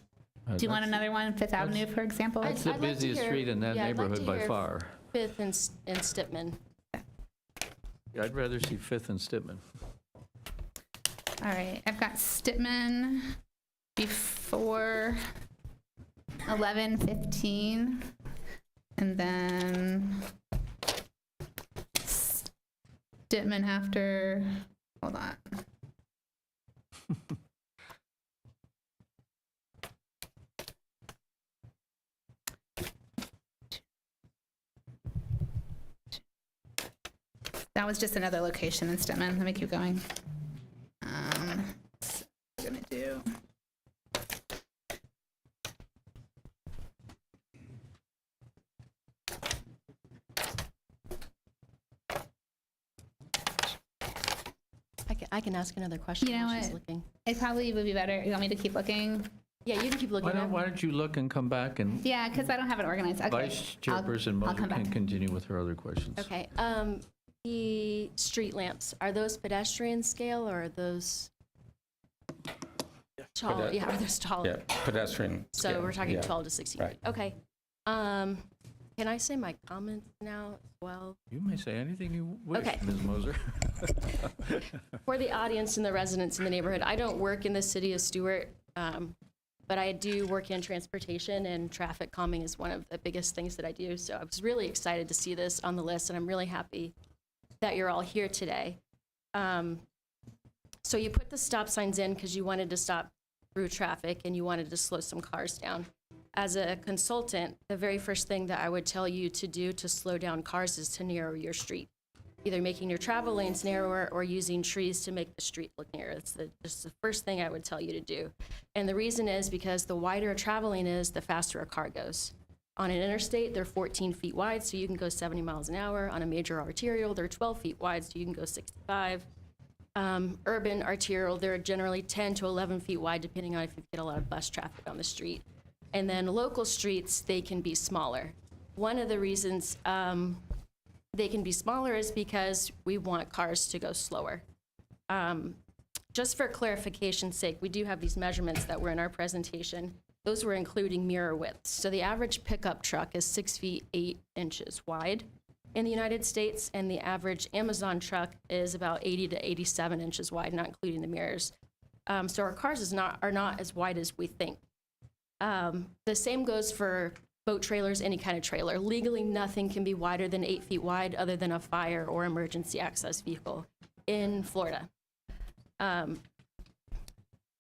Do you want That's- another one, Fifth Avenue, for example? That's the I'd like to busiest hear- street in that yeah, I'd like neighborhood to by hear far. Fifth and Stipman. Yeah, I'd rather see Fifth and Stipman. All right, I've got Stitman before 11:15, and then Stitman after, hold on. That was just another location in Stitman. Let me keep going. So we're gonna do. I can ask another question You know while she's what? looking. It probably would be better. You want me to keep looking? Yeah, you can keep looking. Why don't you look and come back, and Yeah, because I don't have it organized. Okay. Vice Chairperson I'll Moser come can back. continue with her other questions. Okay, the street lamps, are those pedestrian scale or are those tall? Pede- Yeah, are those tall? Yeah, pedestrian. So scale, we're talking yeah. 12 to 16 Right. feet. Okay. Can I say my comments now as well? You may say anything you wish, Okay. Ms. Moser. For the audience and the residents in the neighborhood, I don't work in the city of Stuart, but I do work in transportation, and traffic calming is one of the biggest things that I do. So I was really excited to see this on the list, and I'm really happy that you're all here today. So you put the stop signs in because you wanted to stop through traffic and you wanted to slow some cars down. As a consultant, the very first thing that I would tell you to do to slow down cars is to narrow your street, either making your travel lanes narrower or using trees to make the street look narrower. It's just the first thing I would tell you to do. And the reason is because the wider a travel lane is, the faster a car goes. On an interstate, they're 14 feet wide, so you can go 70 miles an hour. On a major arterial, they're 12 feet wide, so you can go 65. Urban arterial, they're generally 10 to 11 feet wide, depending on if you get a lot of bus traffic on the street. And then local streets, they can be smaller. One of the reasons they can be smaller is because we want cars to go slower. Just for clarification's sake, we do have these measurements that were in our presentation. Those were including mirror widths. So the average pickup truck is 6 feet 8 inches wide in the United States, and the average Amazon truck is about 80 to 87 inches wide, not including the mirrors. So our cars are not as wide as we think. The same goes for boat trailers, any kind of trailer. Legally, nothing can be wider than 8 feet wide other than a fire or emergency access vehicle in Florida.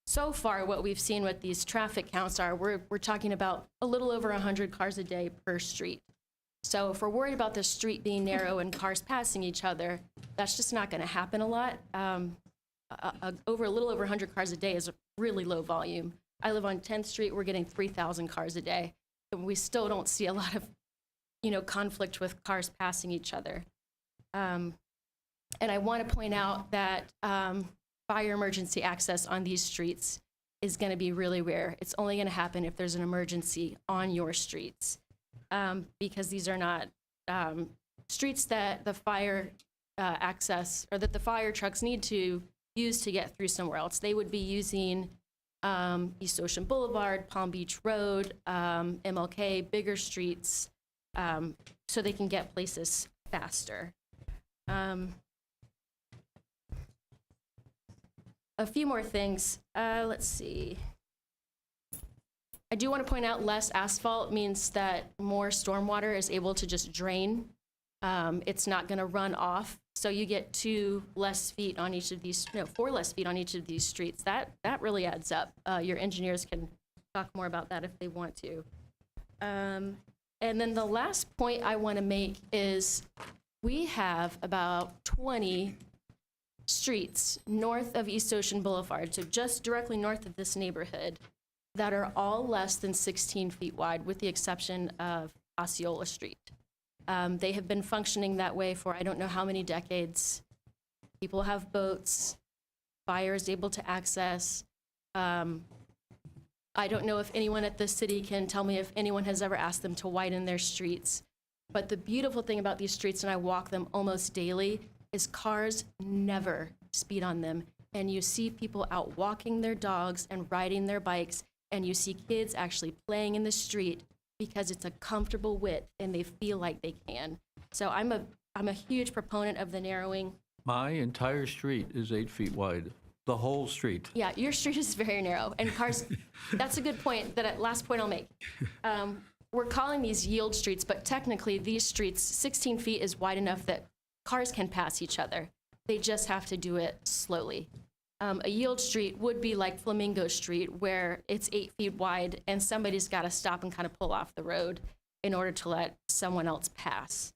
So far, what we've seen with these traffic counts are we're talking about a little over 100 cars a day per street. So if we're worried about the street being narrow and cars passing each other, that's just not going to happen a lot. A little over 100 cars a day is a really low volume. I live on 10th Street. We're getting 3,000 cars a day. And we still don't see a lot of, conflict with cars passing each other. And I want to point out that fire emergency access on these streets is going to be really rare. It's only going to happen if there's an emergency on your streets, because these are not streets that the fire access, or that the fire trucks need to use to get through somewhere else. They would be using East Ocean Boulevard, Palm Beach Road, MLK, bigger streets, so they can get places faster. A few more things. Let's see. I do want to point out less asphalt means that more stormwater is able to just drain. It's not going to run off. So you get 4 less feet on each of these streets. That really adds up. Your engineers can talk more about that if they want to. And then the last point I want to make is we have about 20 streets north of East Ocean Boulevard, so just directly north of this neighborhood, that are all less than 16 feet wide, with the exception of Osceola Street. They have been functioning that way for I don't know how many decades. People have boats, fire is able to access. I don't know if anyone at the city can tell me if anyone has ever asked them to widen their streets. But the beautiful thing about these streets, and I walk them almost daily, is cars never speed on them. And you see people out walking their dogs and riding their bikes, and you see kids actually playing in the street because it's a comfortable width and they feel like they can. So I'm a huge proponent of the narrowing. My entire street is 8 feet wide, the whole street. Yeah, your street is very narrow, and cars, that's a good point, last point I'll make. We're calling these yield streets, but technically these streets, 16 feet is wide enough that cars can pass each other. They just have to do it slowly. A yield street would be like Flamingo Street, where it's 8 feet wide and somebody's got to stop and kind of pull off the road in order to let someone else pass.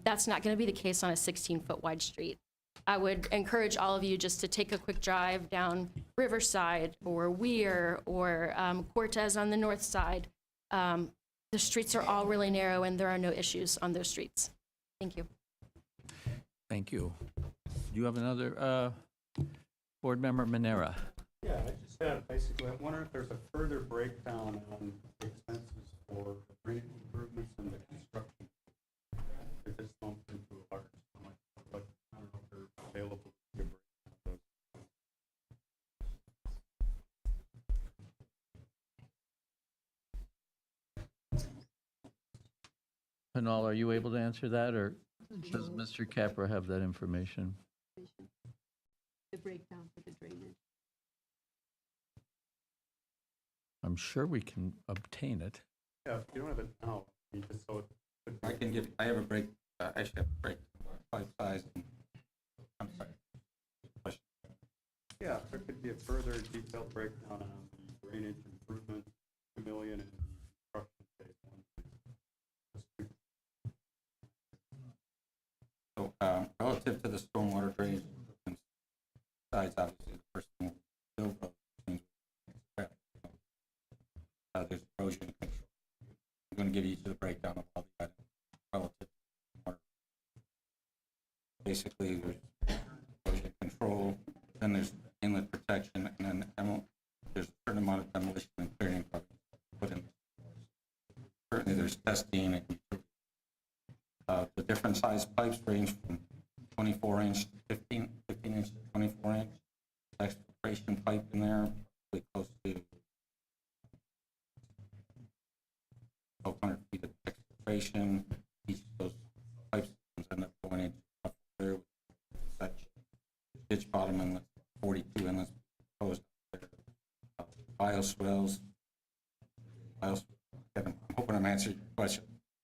That's not going to be the case on a 16-foot wide street. I would encourage all of you just to take a quick drive down Riverside or Weir or Cortez on the north side. The streets are all really narrow and there are no issues on those streets. Thank you. Thank you. Do you have another board member, Manera? Yeah, I just had basically, I wonder if there's a further breakdown on the expenses for drainage improvements and the construction. If it's lumped into a large sum, but I don't know if they're available to give breakdown of those. Pinal, are you able to answer that, or does Mr. Capra have that information? The breakdown for the drainage. I'm sure we can obtain it. Yeah, if you don't have it now, you just so it could be. I can give, I have a break, I should have a break, pipe size, and, I'm sorry. Question. Yeah, there could be a further detailed breakdown on the drainage improvement, 2 million, and the construction phase 1. So, relative to the stormwater drainage, besides obviously the first thing we'll build, there's erosion control. I'm going to give you the breakdown of all the items relative to water. Basically, there's erosion control, then there's inlet protection, and then there's a certain amount of demolition and clearing put in. Certainly, there's testing and the different size pipes range from 24-inch, 15 inch, 24-inch. Exfiltration pipe in there, really close to 1,200 feet of exfiltration. Each of those pipe systems end up going into a there with such ditch bottom inlet, 42 inlets proposed there. Bioswales. I'm hoping I'm answering your question.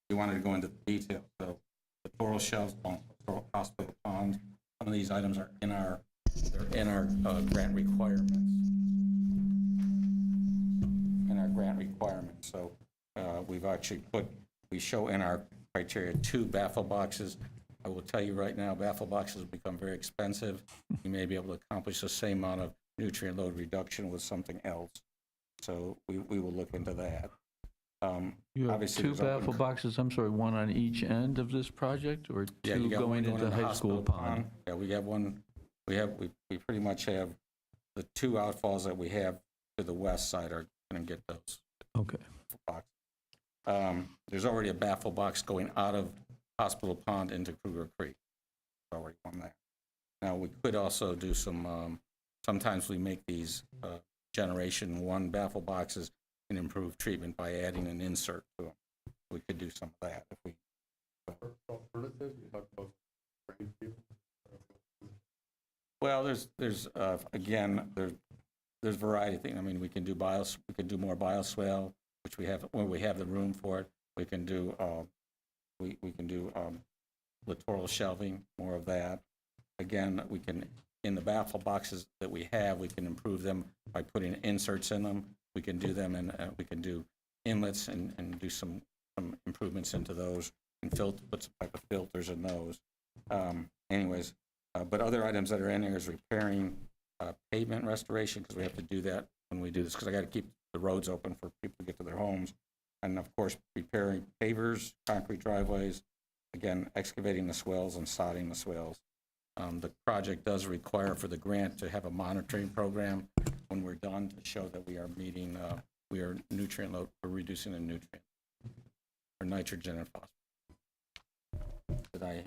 You wanted to go into detail. So the toral shelves on hospital ponds, some of these items are in our grant requirements. So we've actually we show in our criteria 2 baffle boxes. I will tell you right now, baffle boxes have become very expensive. You may be able to accomplish the same amount of nutrient load reduction with something else. So we will look into that. You have Obviously, 2 there's baffle boxes, I'm sorry, 1 on each end of this project, or 2 Yeah, you got going one into the high school hospital pond? Yeah, we have one. We pretty much have the 2 outfalls that we have to the west side are going to get those. Okay. Box. There's already a baffle box going out of Hospital Pond into Kruger Creek. Already one. from there. Now, we could also do some, sometimes we make these Generation 1 baffle boxes and improve treatment by adding an insert to them. We could do some of that if we. Alternative, you talked about brain people. Well, there's variety of things. I mean, we can do more bioswale, which we have, when we have the room for it. We can do, littoral shelving, more of that. Again, we can, in the baffle boxes that we have, we can improve them by putting inserts in them. We can do them, and we can do inlets and do some improvements into those, and put some type of filters in those. But other items that are in there is repairing pavement restoration, because we have to do that when we do this, because I got to keep the roads open for people to get to their homes. And of course, repairing pavers, concrete driveways, again, excavating the swells and sodding the swells. The project does require for the grant to have a monitoring program when we're done to show that we are meeting, we are nutrient load, we're reducing the nutrient, or nitrogen and phosphorus. Did I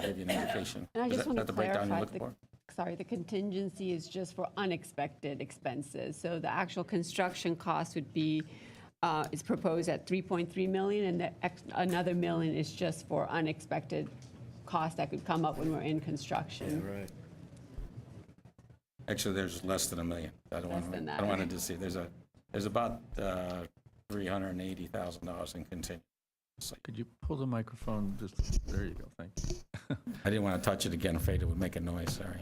give you an indication? And I Is just want that to the breakdown you're clarify, looking for? sorry, the contingency is just for unexpected expenses. So the actual construction cost would be, is proposed at 3.3 million, and another million is just for unexpected costs that could come up when we're in construction. Yeah, right. Actually, there's less than $1 million. I don't Less want than to, that. I don't want to deceive. There's about $380,000 in contingency. Could you pull the microphone just, there you go, thank you. I didn't want to touch it again, afraid it would make a noise, sorry.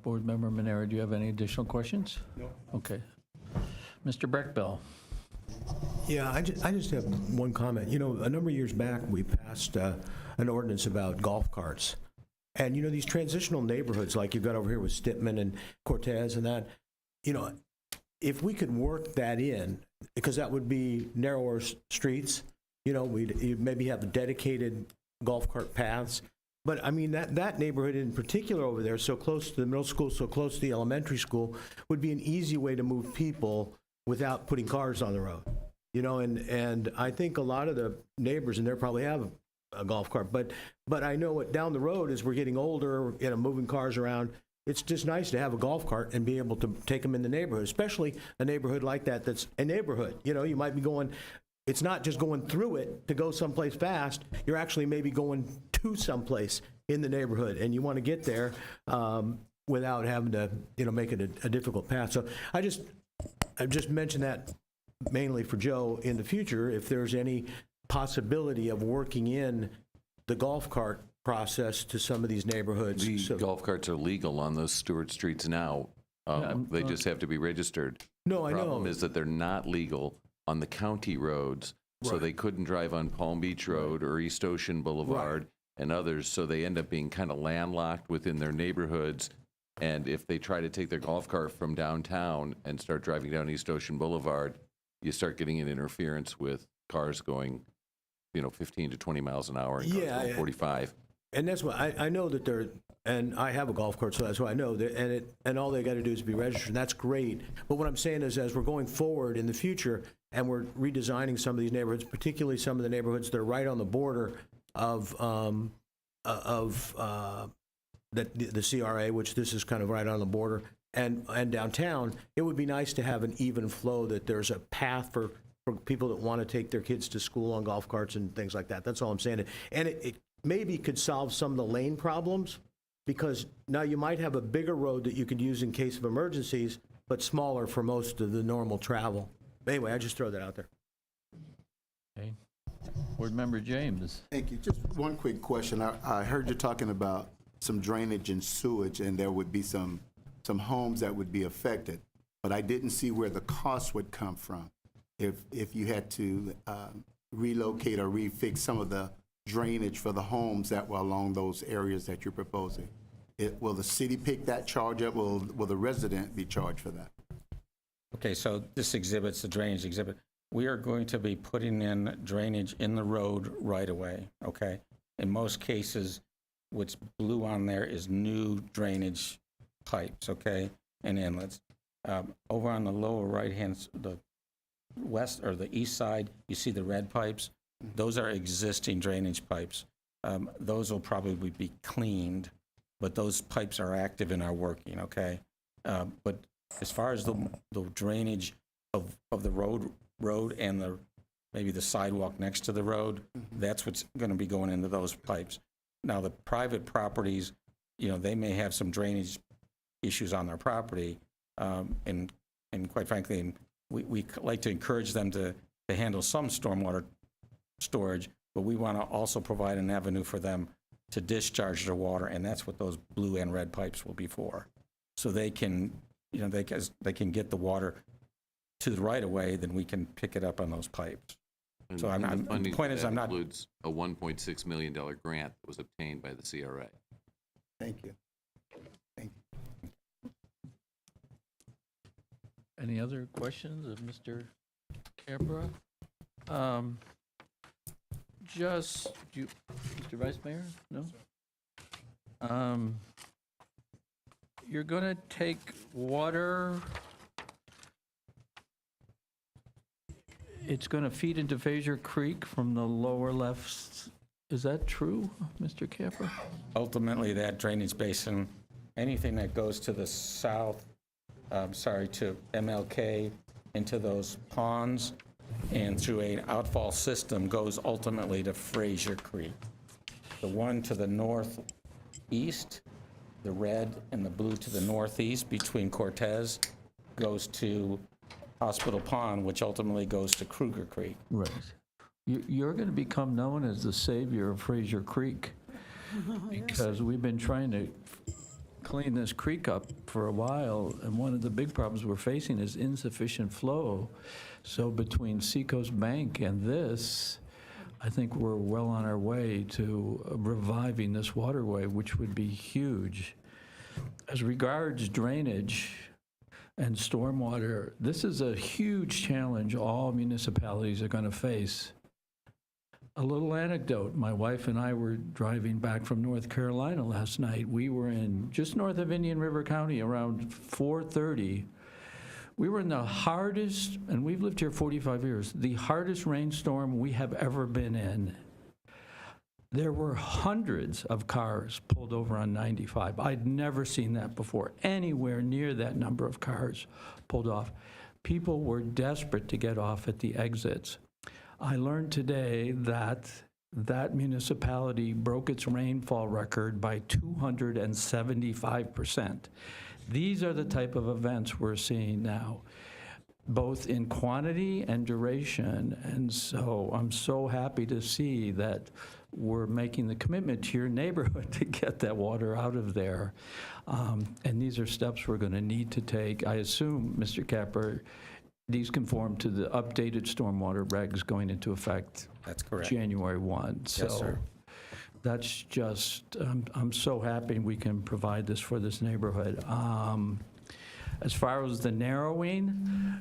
Board Member Manera, do you have any additional questions? No. Okay. Mr. Breckbell. Yeah, I just have one comment. You know, a number of years back, we passed an ordinance about golf carts. And, you know, these transitional neighborhoods, like you've got over here with Stitman and Cortez and that, you know, if we could work that in, because that would be narrower streets, you know, you'd maybe have dedicated golf cart paths. But, I mean, that neighborhood in particular over there, so close to the middle school, so close to the elementary school, would be an easy way to move people without putting cars on the road. You know, and I think a lot of the neighbors in there probably have a golf cart, but I know what down the road, as we're getting older, you know, moving cars around, it's just nice to have a golf cart and be able to take them in the neighborhood, especially a neighborhood like that that's a neighborhood. You know, you might be going, it's not just going through it to go someplace fast, you're actually maybe going to someplace in the neighborhood, and you want to get there without having to, you know, make it a difficult path. So I just mentioned that mainly for Joe in the future, if there's any possibility of working in the golf cart process to some of these neighborhoods. The golf carts are legal on those Stuart streets now. They just have to be registered. No, I know. The problem is that they're not legal on the county roads, so Right. they couldn't drive on Palm Beach Road or East Ocean Boulevard and others, so they end up being kind of landlocked within their neighborhoods. And if they try to take their golf cart from downtown and start driving down East Ocean Boulevard, you start getting an interference with cars going, you know, 15 to 20 miles an hour and cars going 45. And that's why I know that they're, and I have a golf cart, so that's why I know that, and all they got to do is be registered, and that's great. But what I'm saying is, as we're going forward in the future, and we're redesigning some of these neighborhoods, particularly some of the neighborhoods that are right on the border of the CRA, which this is kind of right on the border, and downtown, it would be nice to have an even flow, that there's a path for people that want to take their kids to school on golf carts and things like that. That's all I'm saying. And it maybe could solve some of the lane problems, because now you might have a bigger road that you could use in case of emergencies, but smaller for most of the normal travel. But anyway, I just throw that out there. Okay. Board Member James. Thank you. Just one quick question. I heard you talking about some drainage and sewage, and there would be some homes that would be affected, but I didn't see where the cost would come from. If you had to relocate or refix some of the drainage for the homes that were along those areas that you're proposing, will the city pick that charge up? Will the resident be charged for that? Okay, so this exhibit's the drainage exhibit. We are going to be putting in drainage in the road right away, okay? In most cases, what's blue on there is new drainage pipes, okay, and inlets. Over on the lower right-hand, the west or the east side, you see the red pipes. Those are existing drainage pipes. those will probably be cleaned, but those pipes are active and are working, okay? But as far as the drainage of the road and maybe the sidewalk next to the road, that's what's going to be going into those pipes. Now, the private properties, they may have some drainage issues on their property, and quite frankly, we like to encourage them to handle some stormwater storage, but we want to also provide an avenue for them to discharge their water, and that's what those blue and red pipes will be for. So they can, they can get the water to the right of way, then we can pick it up on those pipes. So the point is, I'm not. Includes a $1.6 million grant that was obtained by the CRA. Thank you. Any other questions of Mr. Capra? Mr. Vice Mayor? No? You're going to take water, it's going to feed into Fraser Creek from the lower left. Is that true, Mr. Capra? Ultimately, that drainage basin, anything that goes to the south, to MLK, into those ponds, and through an outfall system goes ultimately to Fraser Creek. The one to the northeast, the red and the blue to the northeast between Cortez, goes to Hospital Pond, which ultimately goes to Kruger Creek. Right. You're going to become known as the savior of Fraser Creek, because we've been trying to clean this creek up for a while, and one of the big problems we're facing is insufficient flow. So between Seacoast Bank and this, I think we're well on our way to reviving this waterway, which would be huge. As regards drainage and stormwater, this is a huge challenge all municipalities are going to face. A little anecdote, my wife and I were driving back from North Carolina last night. We were in just north of Indian River County around 4:30. We were in the hardest, and we've lived here 45 years, the hardest rainstorm we have ever been in. There were hundreds of cars pulled over on 95. I'd never seen that before, anywhere near that number of cars pulled off. People were desperate to get off at the exits. I learned today that that municipality broke its rainfall record by 275%. These are the type of events we're seeing now, both in quantity and duration. And so I'm so happy to see that we're making the commitment to your neighborhood to get that water out of there. And these are steps we're going to need to take. I assume, Mr. Capper, these conform to the updated stormwater regs going into effect. That's correct. January 1. Yes, sir. That's just, I'm so happy we can provide this for this neighborhood. As far as the narrowing,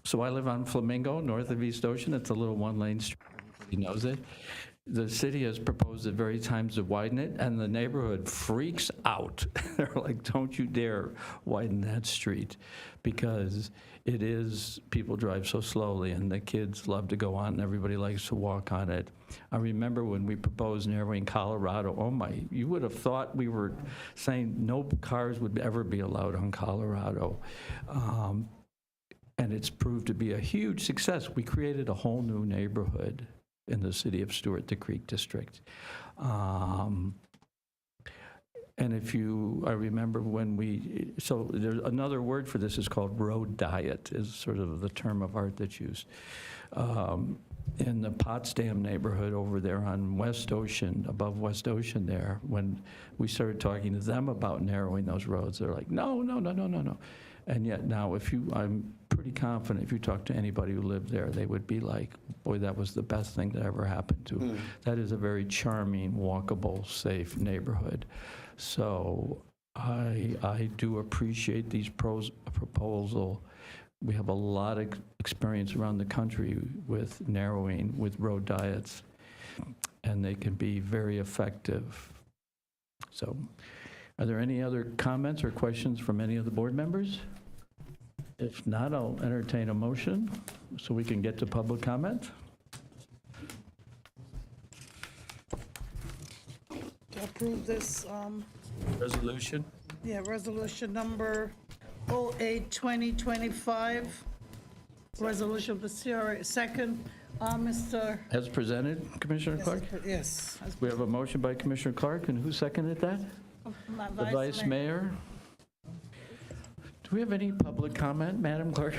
so I live on Flamingo, north of East Ocean. It's a little one-lane street. He knows it. The city has proposed at various times to widen it, and the neighborhood freaks out. They're like, don't you dare widen that street, because it is, people drive so slowly, and the kids love to go on, and everybody likes to walk on it. I remember when we proposed narrowing Colorado, oh my, you would have thought we were saying no cars would ever be allowed on Colorado. And it's proved to be a huge success. We created a whole new neighborhood in the city of Stuart, the Creek District. And if you, I remember when we, so there's another word for this is called road diet, is sort of the term of art that's used. In the Potsdam neighborhood over there on West Ocean, above West Ocean there, when we started talking to them about narrowing those roads, they're like, no. And yet now, I'm pretty confident if you talk to anybody who lived there, they would be like, boy, that was the best thing that ever happened to. That is a very charming, walkable, safe neighborhood. So I do appreciate these proposal. We have a lot of experience around the country with narrowing, with road diets, and they can be very effective. So are there any other comments or questions from any of the board members? If not, I'll entertain a motion so we can get to public comment. to approve this, Resolution? resolution number 08-2025, resolution of the CRA. Second, Mr. As presented, Commissioner Clark? Yes. We have a motion by Commissioner Clark, and who seconded that? The Vice Mayor? Do we have any public comment, Madam Clerk?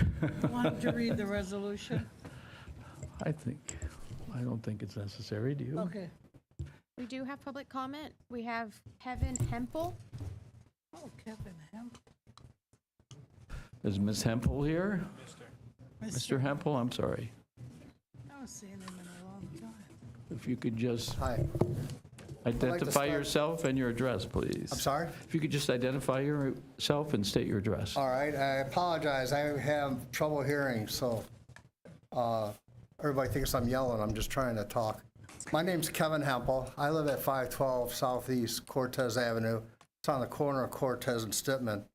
Why don't you read the resolution? I don't think it's necessary, do you? Okay. We do have public comment. We have Kevin Hempel. Oh, Kevin Hemp. Is Ms. Hempel here? Mr. Hempel, I'm sorry. I haven't seen him in a long time. If you could just Hi. identify start- yourself and your address, please. I'm sorry? If you could just identify yourself and state your address. All right, I apologize. I have trouble hearing, so everybody thinks I'm yelling. I'm just trying to talk. My name's Kevin Hempel. I live at 512 Southeast Cortez Avenue. It's on the corner of Cortez and Stitman.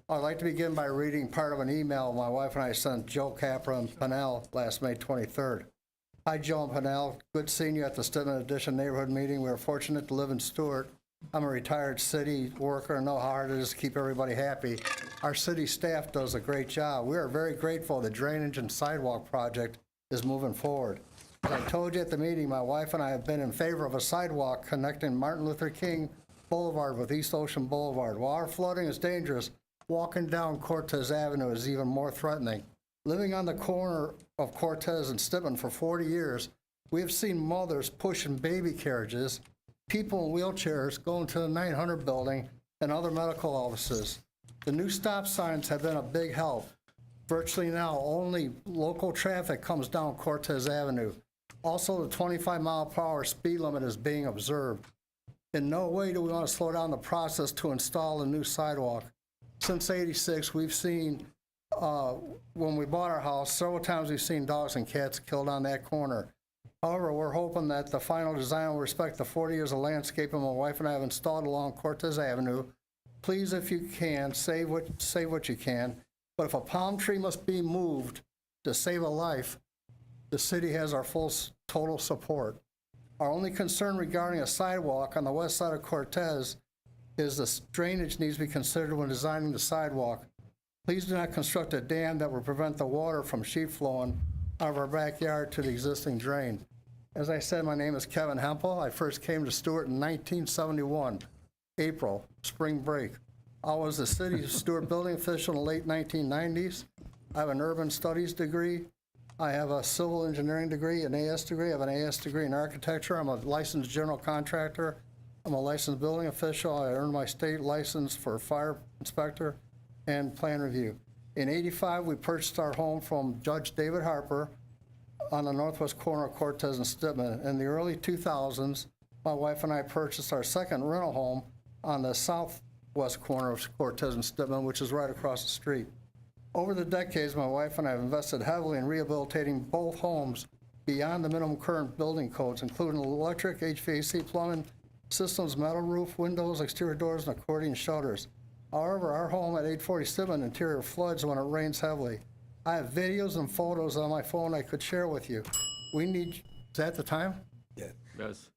I'd like to begin by reading part of an email my wife and I sent Joe Capra and Pennell last May 23rd. Hi, Joe and Pennell. Good seeing you at the Stitman Edition neighborhood meeting. We are fortunate to live in Stuart. I'm a retired city worker and know how hard it is to keep everybody happy. Our city staff does a great job. We are very grateful the drainage and sidewalk project is moving forward. As I told you at the meeting, my wife and I have been in favor of a sidewalk connecting Martin Luther King Boulevard with East Ocean Boulevard. While our flooding is dangerous, walking down Cortez Avenue is even more threatening. Living on the corner of Cortez and Stitman for 40 years, we have seen mothers pushing baby carriages, people in wheelchairs going to the 900 building, and other medical offices. The new stop signs have been a big help. Virtually now, only local traffic comes down Cortez Avenue. Also, the 25-mile-per-hour speed limit is being observed. In no way do we want to slow down the process to install a new sidewalk. Since '86, we've seen, when we bought our house, several times we've seen dogs and cats killed on that corner. However, we're hoping that the final design will respect the 40 years of landscaping my wife and I have installed along Cortez Avenue. Please, if you can, save what you can. But if a palm tree must be moved to save a life, the city has our full total support. Our only concern regarding a sidewalk on the west side of Cortez is the drainage needs to be considered when designing the sidewalk. Please do not construct a dam that will prevent the water from sheet flowing out of our backyard to the existing drain. As I said, my name is Kevin Hempel. I first came to Stuart in 1971, April, spring break. I was the city of Stuart building official in the late 1990s. I have an urban studies degree. I have a civil engineering degree, an AS degree. I have an AS degree in architecture. I'm a licensed general contractor. I'm a licensed building official. I earned my state license for fire inspector and plan review. In '85, we purchased our home from Judge David Harper on the northwest corner of Cortez and Stitman. In the early 2000s, my wife and I purchased our second rental home on the southwest corner of Cortez and Stitman, which is right across the street. Over the decades, my wife and I have invested heavily in rehabilitating both homes beyond the minimum current building codes, including electric, HVAC, plumbing, systems, metal roof, windows, exterior doors, and accordion shutters. However, our home at 847 interior floods when it rains heavily. I have videos and photos on my phone I could share with you. We need, is that the time? Yes.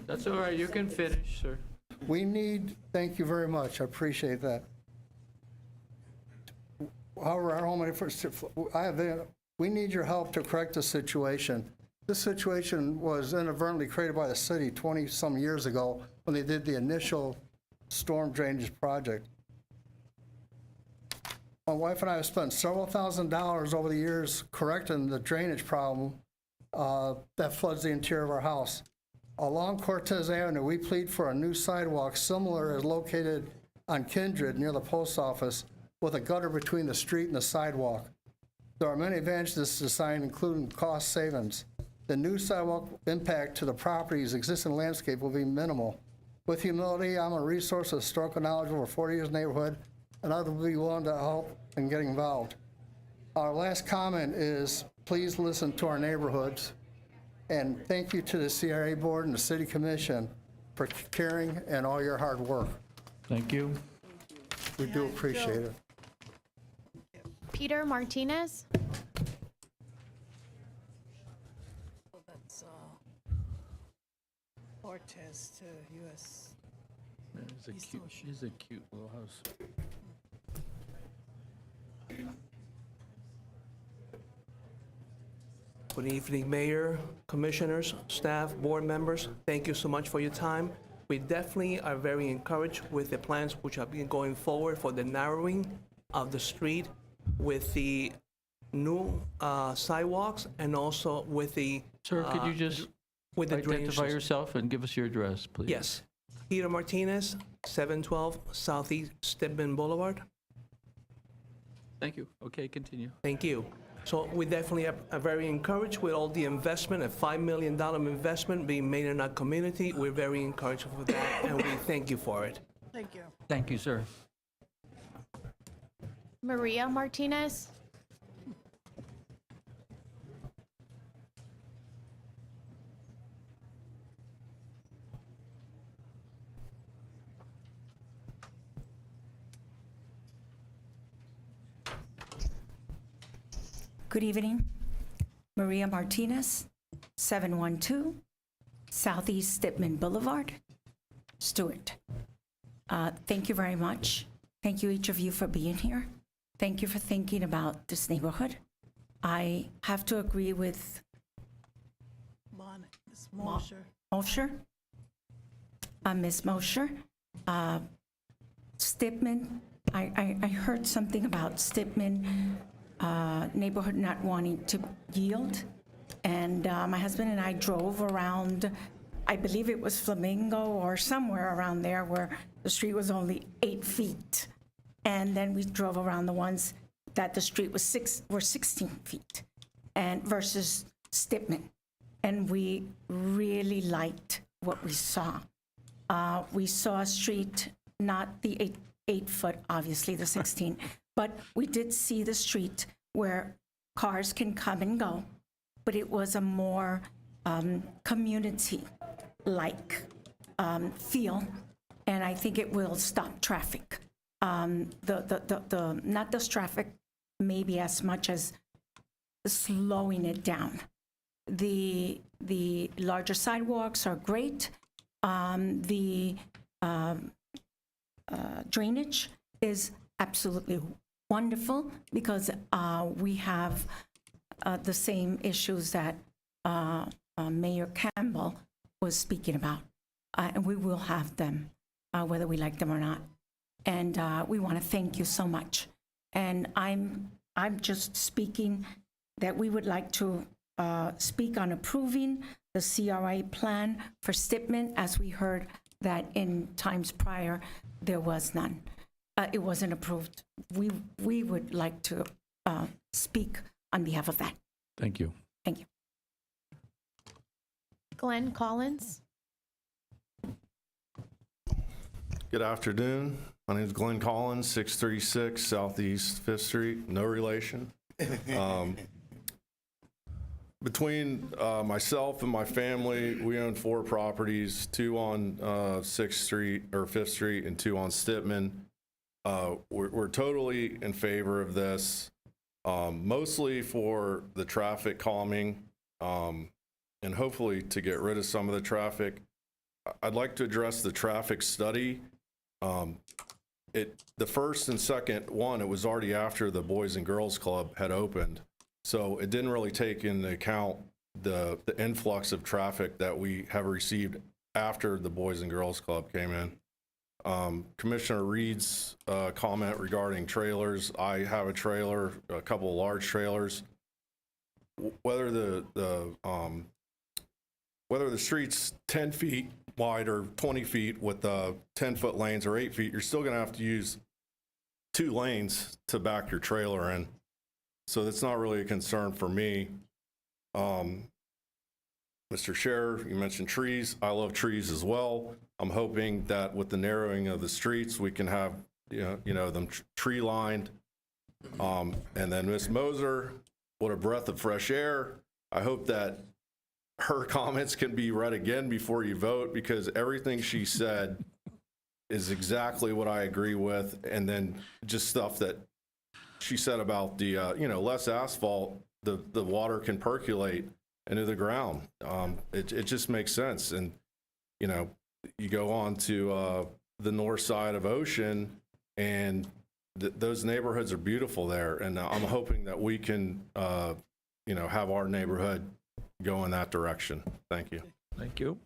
That's all right, you can finish, sir. We need, thank you very much, I appreciate that. However, our home, we need your help to correct the situation. This situation was inadvertently created by the city 20-some years ago when they did the initial storm drainage project. My wife and I have spent several $1,000s over the years correcting the drainage problem that floods the interior of our house. Along Cortez Avenue, we plead for a new sidewalk similar as located on Kindred near the post office with a gutter between the street and the sidewalk. There are many advantages to this design, including cost savings. The new sidewalk impact to the property's existing landscape will be minimal. With humility, I'm a resource of historical knowledge over 40 years neighborhood, and I will be willing to help and get involved. Our last comment is, please listen to our neighborhoods, and thank you to the CRA board and the city commission for caring and all your hard work. Thank you. We do appreciate it. Peter Martinez. That's Cortez to US It's a cute little house. Good evening, Mayor, Commissioners, staff, board members. Thank you so much for your time. We definitely are very encouraged with the plans which have been going forward for the narrowing of the street with the new sidewalks and also with the Sir, could you just with the drainage identify system. yourself and give us your address, please? Yes. Peter Martinez, 712 Southeast Stedman Boulevard. Thank you. Okay, continue. Thank you. So we definitely are very encouraged with all the investment, a $5 million investment being made in our community. We're very encouraged with that, and we thank you for it. Thank you. Thank you, sir. Maria Martinez. Good evening. Maria Martinez, 712 Southeast Stedman Boulevard, Stuart. Thank you very much. Thank you, each of you, for being here. Thank you for thinking about this neighborhood. I have to agree with Ms. Mosher. Mosher. Ms. Mosher. Stedman, I heard something about Stedman neighborhood not wanting to yield. And my husband and I drove around, I believe it was Flamingo or somewhere around there where the street was only 8 feet. And then we drove around the ones that the street was 16 feet and versus Stedman. And we really liked what we saw. We saw a street, not the 8 foot, obviously the 16, but we did see the street where cars can come and go, but it was a more community-like feel, and I think it will stop traffic. Not this traffic, maybe as much as slowing it down. The larger sidewalks are great. The drainage is absolutely wonderful because we have the same issues that Mayor Campbell was speaking about, and we will have them whether we like them or not. And we want to thank you so much. And I'm just speaking that we would like to speak on approving the CRA plan for Stedman, as we heard that in times prior there was none. It wasn't approved. We would like to speak on behalf of that. Thank you. Thank you. Glenn Collins. Good afternoon. My name is Glenn Collins, 636 Southeast 5th Street. No relation. Between myself and my family, we own 4 properties, 2 on 6th Street or 5th Street and 2 on Stedman. We're totally in favor of this, mostly for the traffic calming and hopefully to get rid of some of the traffic. I'd like to address the traffic study. The first and second one, it was already after the Boys and Girls Club had opened. So it didn't really take into account the influx of traffic that we have received after the Boys and Girls Club came in. Commissioner Reed's comment regarding trailers. I have a trailer, a couple of large trailers. Whether the street's 10 feet wide or 20 feet with 10-foot lanes or 8 feet, you're still going to have to use 2 lanes to back your trailer in. So that's not really a concern for me. Mr. Scherer, you mentioned trees. I love trees as well. I'm hoping that with the narrowing of the streets, we can have them tree lined. And then Ms. Moser, what a breath of fresh air. I hope that her comments can be read again before you vote, because everything she said is exactly what I agree with. And then just stuff that she said about the, less asphalt, the water can percolate into the ground. It just makes sense. And, you go on to the north side of Ocean, and those neighborhoods are beautiful there. And I'm hoping that we can, have our neighborhood go in that direction. Thank you. Thank you.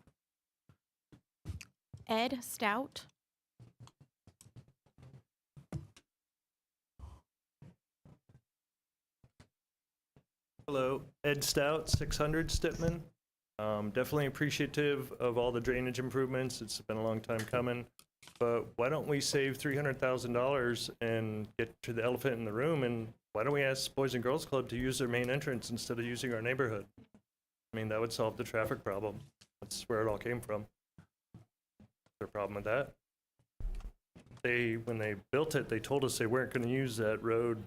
Ed Stout. Hello, Ed Stout, 600 Stitman. Definitely appreciative of all the drainage improvements. It's been a long time coming. But why don't we save $300,000 and get to the elephant in the room, and why don't we ask Boys and Girls Club to use their main entrance instead of using our neighborhood? I mean, that would solve the traffic problem. That's where it all came from. Is there a problem with that? When they built it, they told us they weren't going to use that road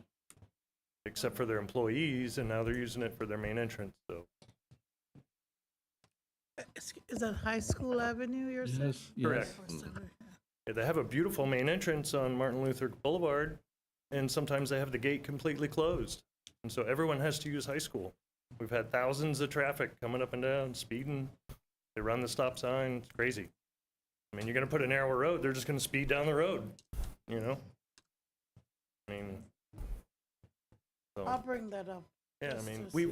except for their employees, and now they're using it for their main entrance, so. Is that High School Avenue you're saying? Yes. Correct. Yeah, they have a beautiful main entrance on Martin Luther Boulevard, and sometimes they have the gate completely closed. And so everyone has to use High School. We've had thousands of traffic coming up and down, speeding. They run the stop sign, it's crazy. I mean, you're gonna put a narrower road, they're just gonna speed down the road, you know? I mean, so. I'll bring that up. Yeah, I just mean, to see.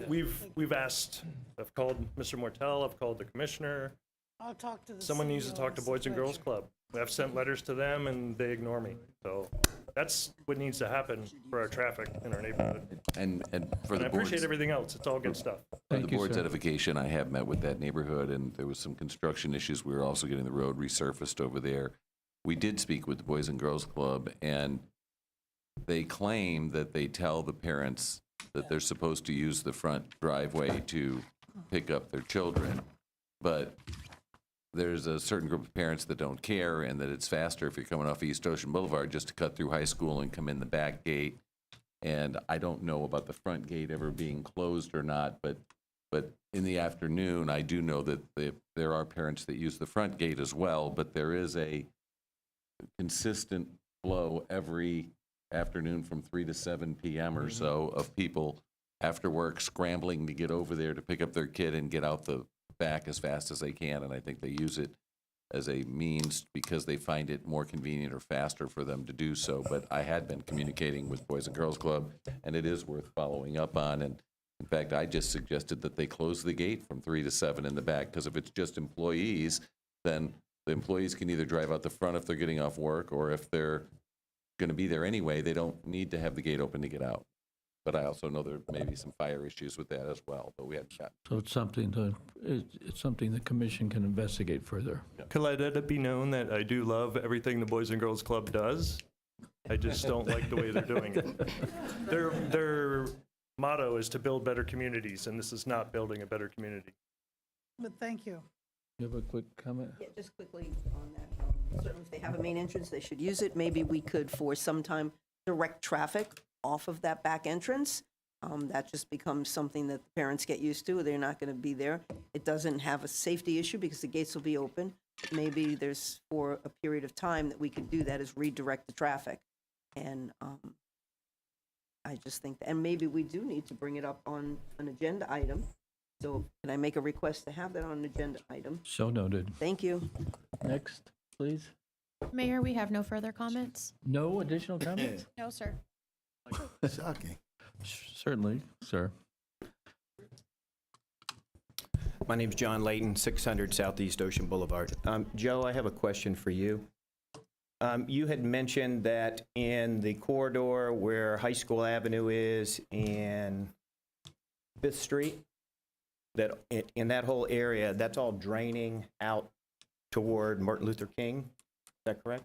we've asked, I've called Mr. Mortel, I've called the commissioner. I'll talk to the Someone needs to CEO talk to and Boys and Girls situation. Club. I've sent letters to them and they ignore me. So that's what needs to happen for our traffic in our neighborhood. And for And the I board's, appreciate everything else. It's all good stuff. for the board's edification, I have met with that neighborhood, and there was some construction issues. We were also getting the road resurfaced over there. We did speak with the Boys and Girls Club, and they claim that they tell the parents that they're supposed to use the front driveway to pick up their children, but there's a certain group of parents that don't care, and that it's faster if you're coming off East Ocean Boulevard just to cut through High School and come in the back gate. And I don't know about the front gate ever being closed or not, but in the afternoon, I do know that there are parents that use the front gate as well, but there is a consistent flow every afternoon from 3 to 7 p.m. or so of people after work scrambling to get over there to pick up their kid and get out the back as fast as they can. And I think they use it as a means because they find it more convenient or faster for them to do so. But I had been communicating with Boys and Girls Club, and it is worth following up on. And in fact, I just suggested that they close the gate from 3 to 7 in the back, because if it's just employees, then the employees can either drive out the front if they're getting off work, or if they're going to be there anyway, they don't need to have the gate open to get out. But I also know there may be some fire issues with that as well, but we haven't gotten. So it's something the commission can investigate further. Could let it be known that I do love everything the Boys and Girls Club does. I just don't like the way they're doing it. Their motto is to build better communities, and this is not building a better community. But thank you. You have a quick comment? Yeah, just quickly on that. Certainly, if they have a main entrance, they should use it. Maybe we could, for some time, direct traffic off of that back entrance. That just becomes something that the parents get used to. They're not going to be there. It doesn't have a safety issue because the gates will be open. Maybe there's, for a period of time, that we could do that, is redirect the traffic. And I just think, and maybe we do need to bring it up on an agenda item. So can I make a request to have that on an agenda item? So noted. Thank you. Next, please. Mayor, we have no further comments. No additional comments? No, sir. Shocking. Certainly, sir. My name's John Layton, 600 Southeast Ocean Boulevard. Joe, I have a question for you. You had mentioned that in the corridor where High School Avenue is and 5th Street, that in that whole area, that's all draining out toward Martin Luther King. Is that correct?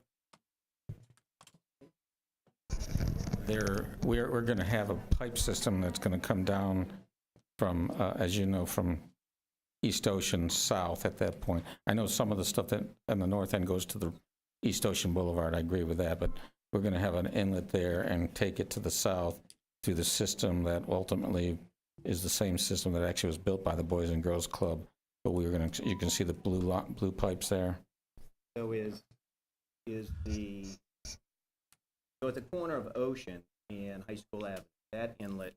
We're going to have a pipe system that's going to come down from, as you know, from East Ocean south at that point. I know some of the stuff that on the north end goes to the East Ocean Boulevard. I agree with that, but we're going to have an inlet there and take it to the south through the system that ultimately is the same system that actually was built by the Boys and Girls Club. But we were going to, you can see the blue pipes there. So so at the corner of Ocean and High School Avenue, that inlet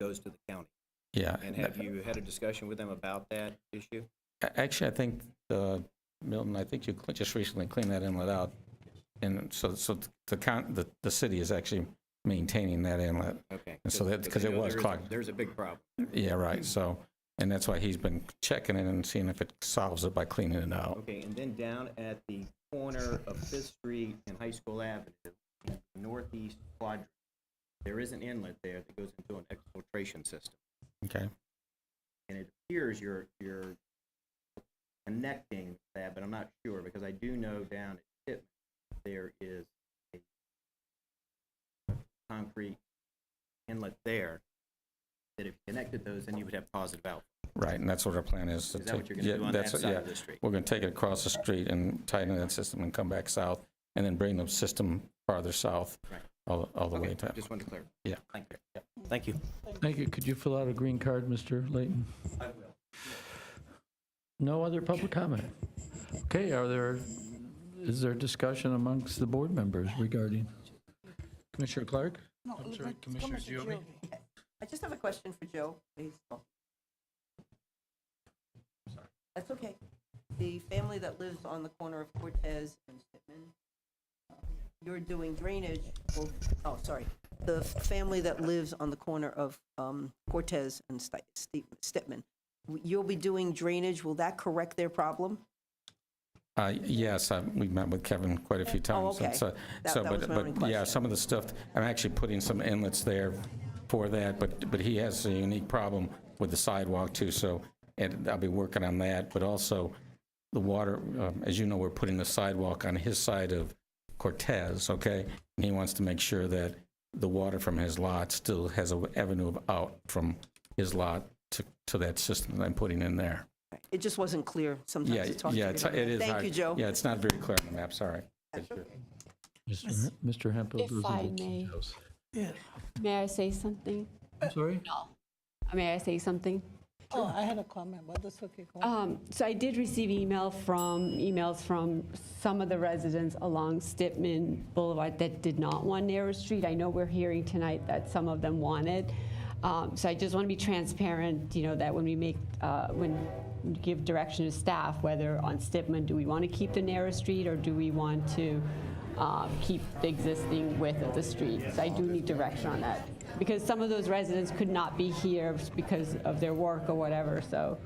goes to the county. Yeah. And have you had a discussion with them about that issue? Actually, I think Milton, I think you just recently cleaned that inlet out. And so the city is actually maintaining that inlet. Okay. And so that, because it was clogged. There's a big problem. Yeah, right. So, and that's why he's been checking it and seeing if it solves it by cleaning it out. Okay, and then down at the corner of Fifth Street and High School Avenue, in the northeast quadrant, there is an inlet there that goes into an exfiltration system. Okay. And it appears you're connecting that, but I'm not sure, because I do know down at Pittman, there is a concrete inlet there, that if you connected those, then you would have positive outflow. Right, and that's what our plan is. Is that what you're gonna do on that side of the street? We're going to take it across the street and tighten that system and come back south, and then bring the system farther south, Right. all the way to. Just wanted to clear. Yeah. Thank you. Yep. Thank you. Thank you. Could you fill out a green card, Mr. Layton? I will. No other public comment? Okay, is there discussion amongst the board members regarding? Commissioner Clark? No, I'm sorry, Commissioner Giobi? I just have a question for Joe, please. That's okay. The family that lives on the corner of Cortez and Stitman, you're doing drainage, the family that lives on the corner of Cortez and Stitman, you'll be doing drainage, will that correct their problem? Yes, we met with Kevin quite a few times. okay. That was my only But yeah, question. some of the stuff, I'm actually putting some inlets there for that, but he has a unique problem with the sidewalk too, so, and I'll be working on that, but also the water, as you know, we're putting the sidewalk on his side of Cortez, okay? And he wants to make sure that the water from his lot still has an avenue out from his lot to that system that I'm putting in there. It just wasn't clear sometimes Yeah, to talk to yeah, you. it is. Thank hard. you, Joe. Yeah, it's not very clear on the map, sorry. Mr. Hempel? If I may. Yeah. May I say something? I'm sorry? No. May I say something? Oh, I had a comment, but that's okay. Go on. So I did receive emails from some of the residents along Stitman Boulevard that did not want narrow street. I know we're hearing tonight that some of them wanted. So I just want to be transparent, that when we give direction to staff, whether on Stitman, do we want to keep the narrow street or do we want to keep the existing width of the street? So I do need direction on that, because some of those residents could not be here because of their work or whatever, so.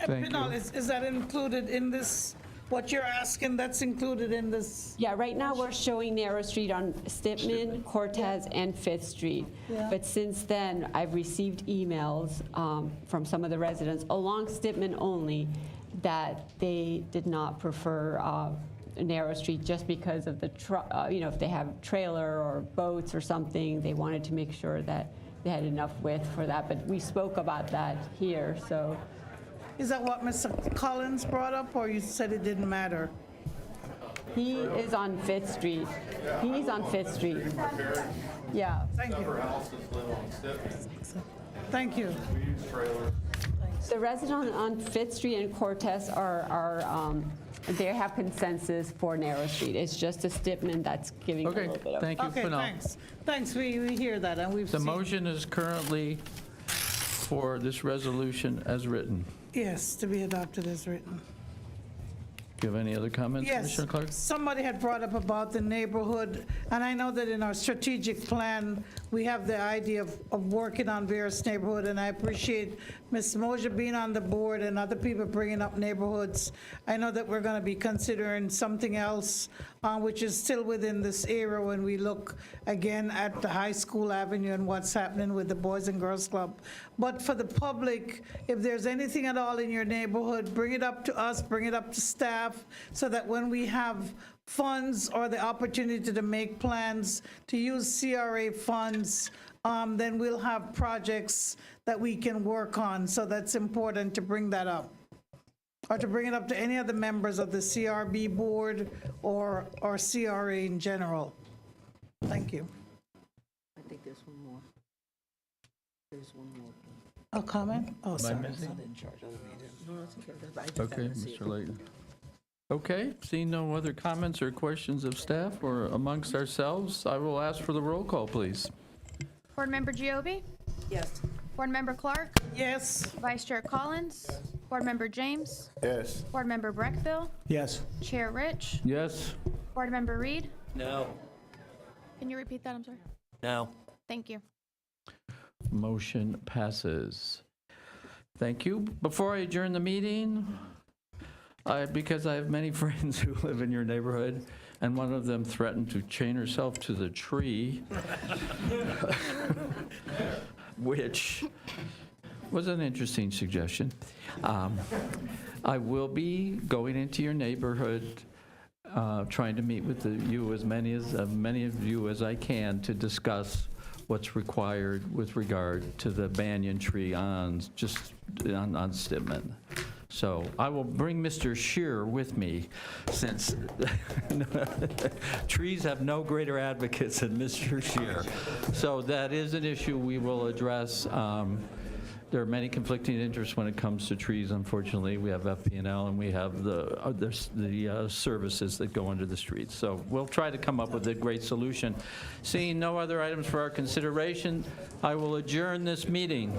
Pinal, is that included in this, what you're asking, that's included in this? Yeah, right now we're showing narrow street on Stitman, Cortez, and Fifth Street. Yeah. But since then, I've received emails from some of the residents along Stitman only that they did not prefer a narrow street just because of the, if they have trailer or boats or something, they wanted to make sure that they had enough width for that. But we spoke about that here, so. Is that what Mr. Collins brought up, or you said it didn't matter? He is on Fifth Street. He's on Fifth Street. Yeah. Thank you. Thank you. The residents on Fifth Street and Cortez they have consensus for narrow street. It's just a Stitman that's giving a Okay, little bit of. thank you, Okay, Pinal. thanks, we hear that, and we've The seen. motion is currently for this resolution as written. Yes, to be adopted as written. Do you have any other comments, Yes, Commissioner Clark? somebody had brought up about the neighborhood, and I know that in our strategic plan, we have the idea of working on various neighborhood, and I appreciate Ms. Moser being on the board and other people bringing up neighborhoods. I know that we're going to be considering something else, which is still within this era when we look again at the High School Avenue and what's happening with the Boys and Girls Club. But for the public, if there's anything at all in your neighborhood, bring it up to us, bring it up to staff, so that when we have funds or the opportunity to make plans to use CRA funds, then we'll have projects that we can work on. So that's important to bring that up, or to bring it up to any of the members of the CRB board or CRA in general. Thank you. I think there's one more. There's one more. A comment? Oh, sorry. I'm missing? not in charge of the meeting. No, that's okay. I just Okay, happened to see it. Mr. Layton. Okay, seeing no other comments or questions of staff or amongst ourselves, I will ask for the roll call, please. Board Member Giobi? Yes. Board Member Clark? Yes. Vice Chair Collins? Board Member James. Yes. Board Member Breckville. Yes. Chair Rich. Yes? Board Member Reed. No. Can you repeat that? I'm sorry. No. Thank you. Motion passes. Thank you. Before I adjourn the meeting, because I have many friends who live in your neighborhood, and one of them threatened to chain herself to the tree, which was an interesting suggestion. I will be going into your neighborhood, trying to meet with many of you as I can to discuss what's required with regard to the banyan tree on Stidman. So I will bring Mr. Shearer with me, since trees have no greater advocates than Mr. Shearer. So that is an issue we will address. There are many conflicting interests when it comes to trees, unfortunately. We have FP&L and we have the services that go under the streets. So we'll try to come up with a great solution. Seeing no other items for our consideration, I will adjourn this meeting.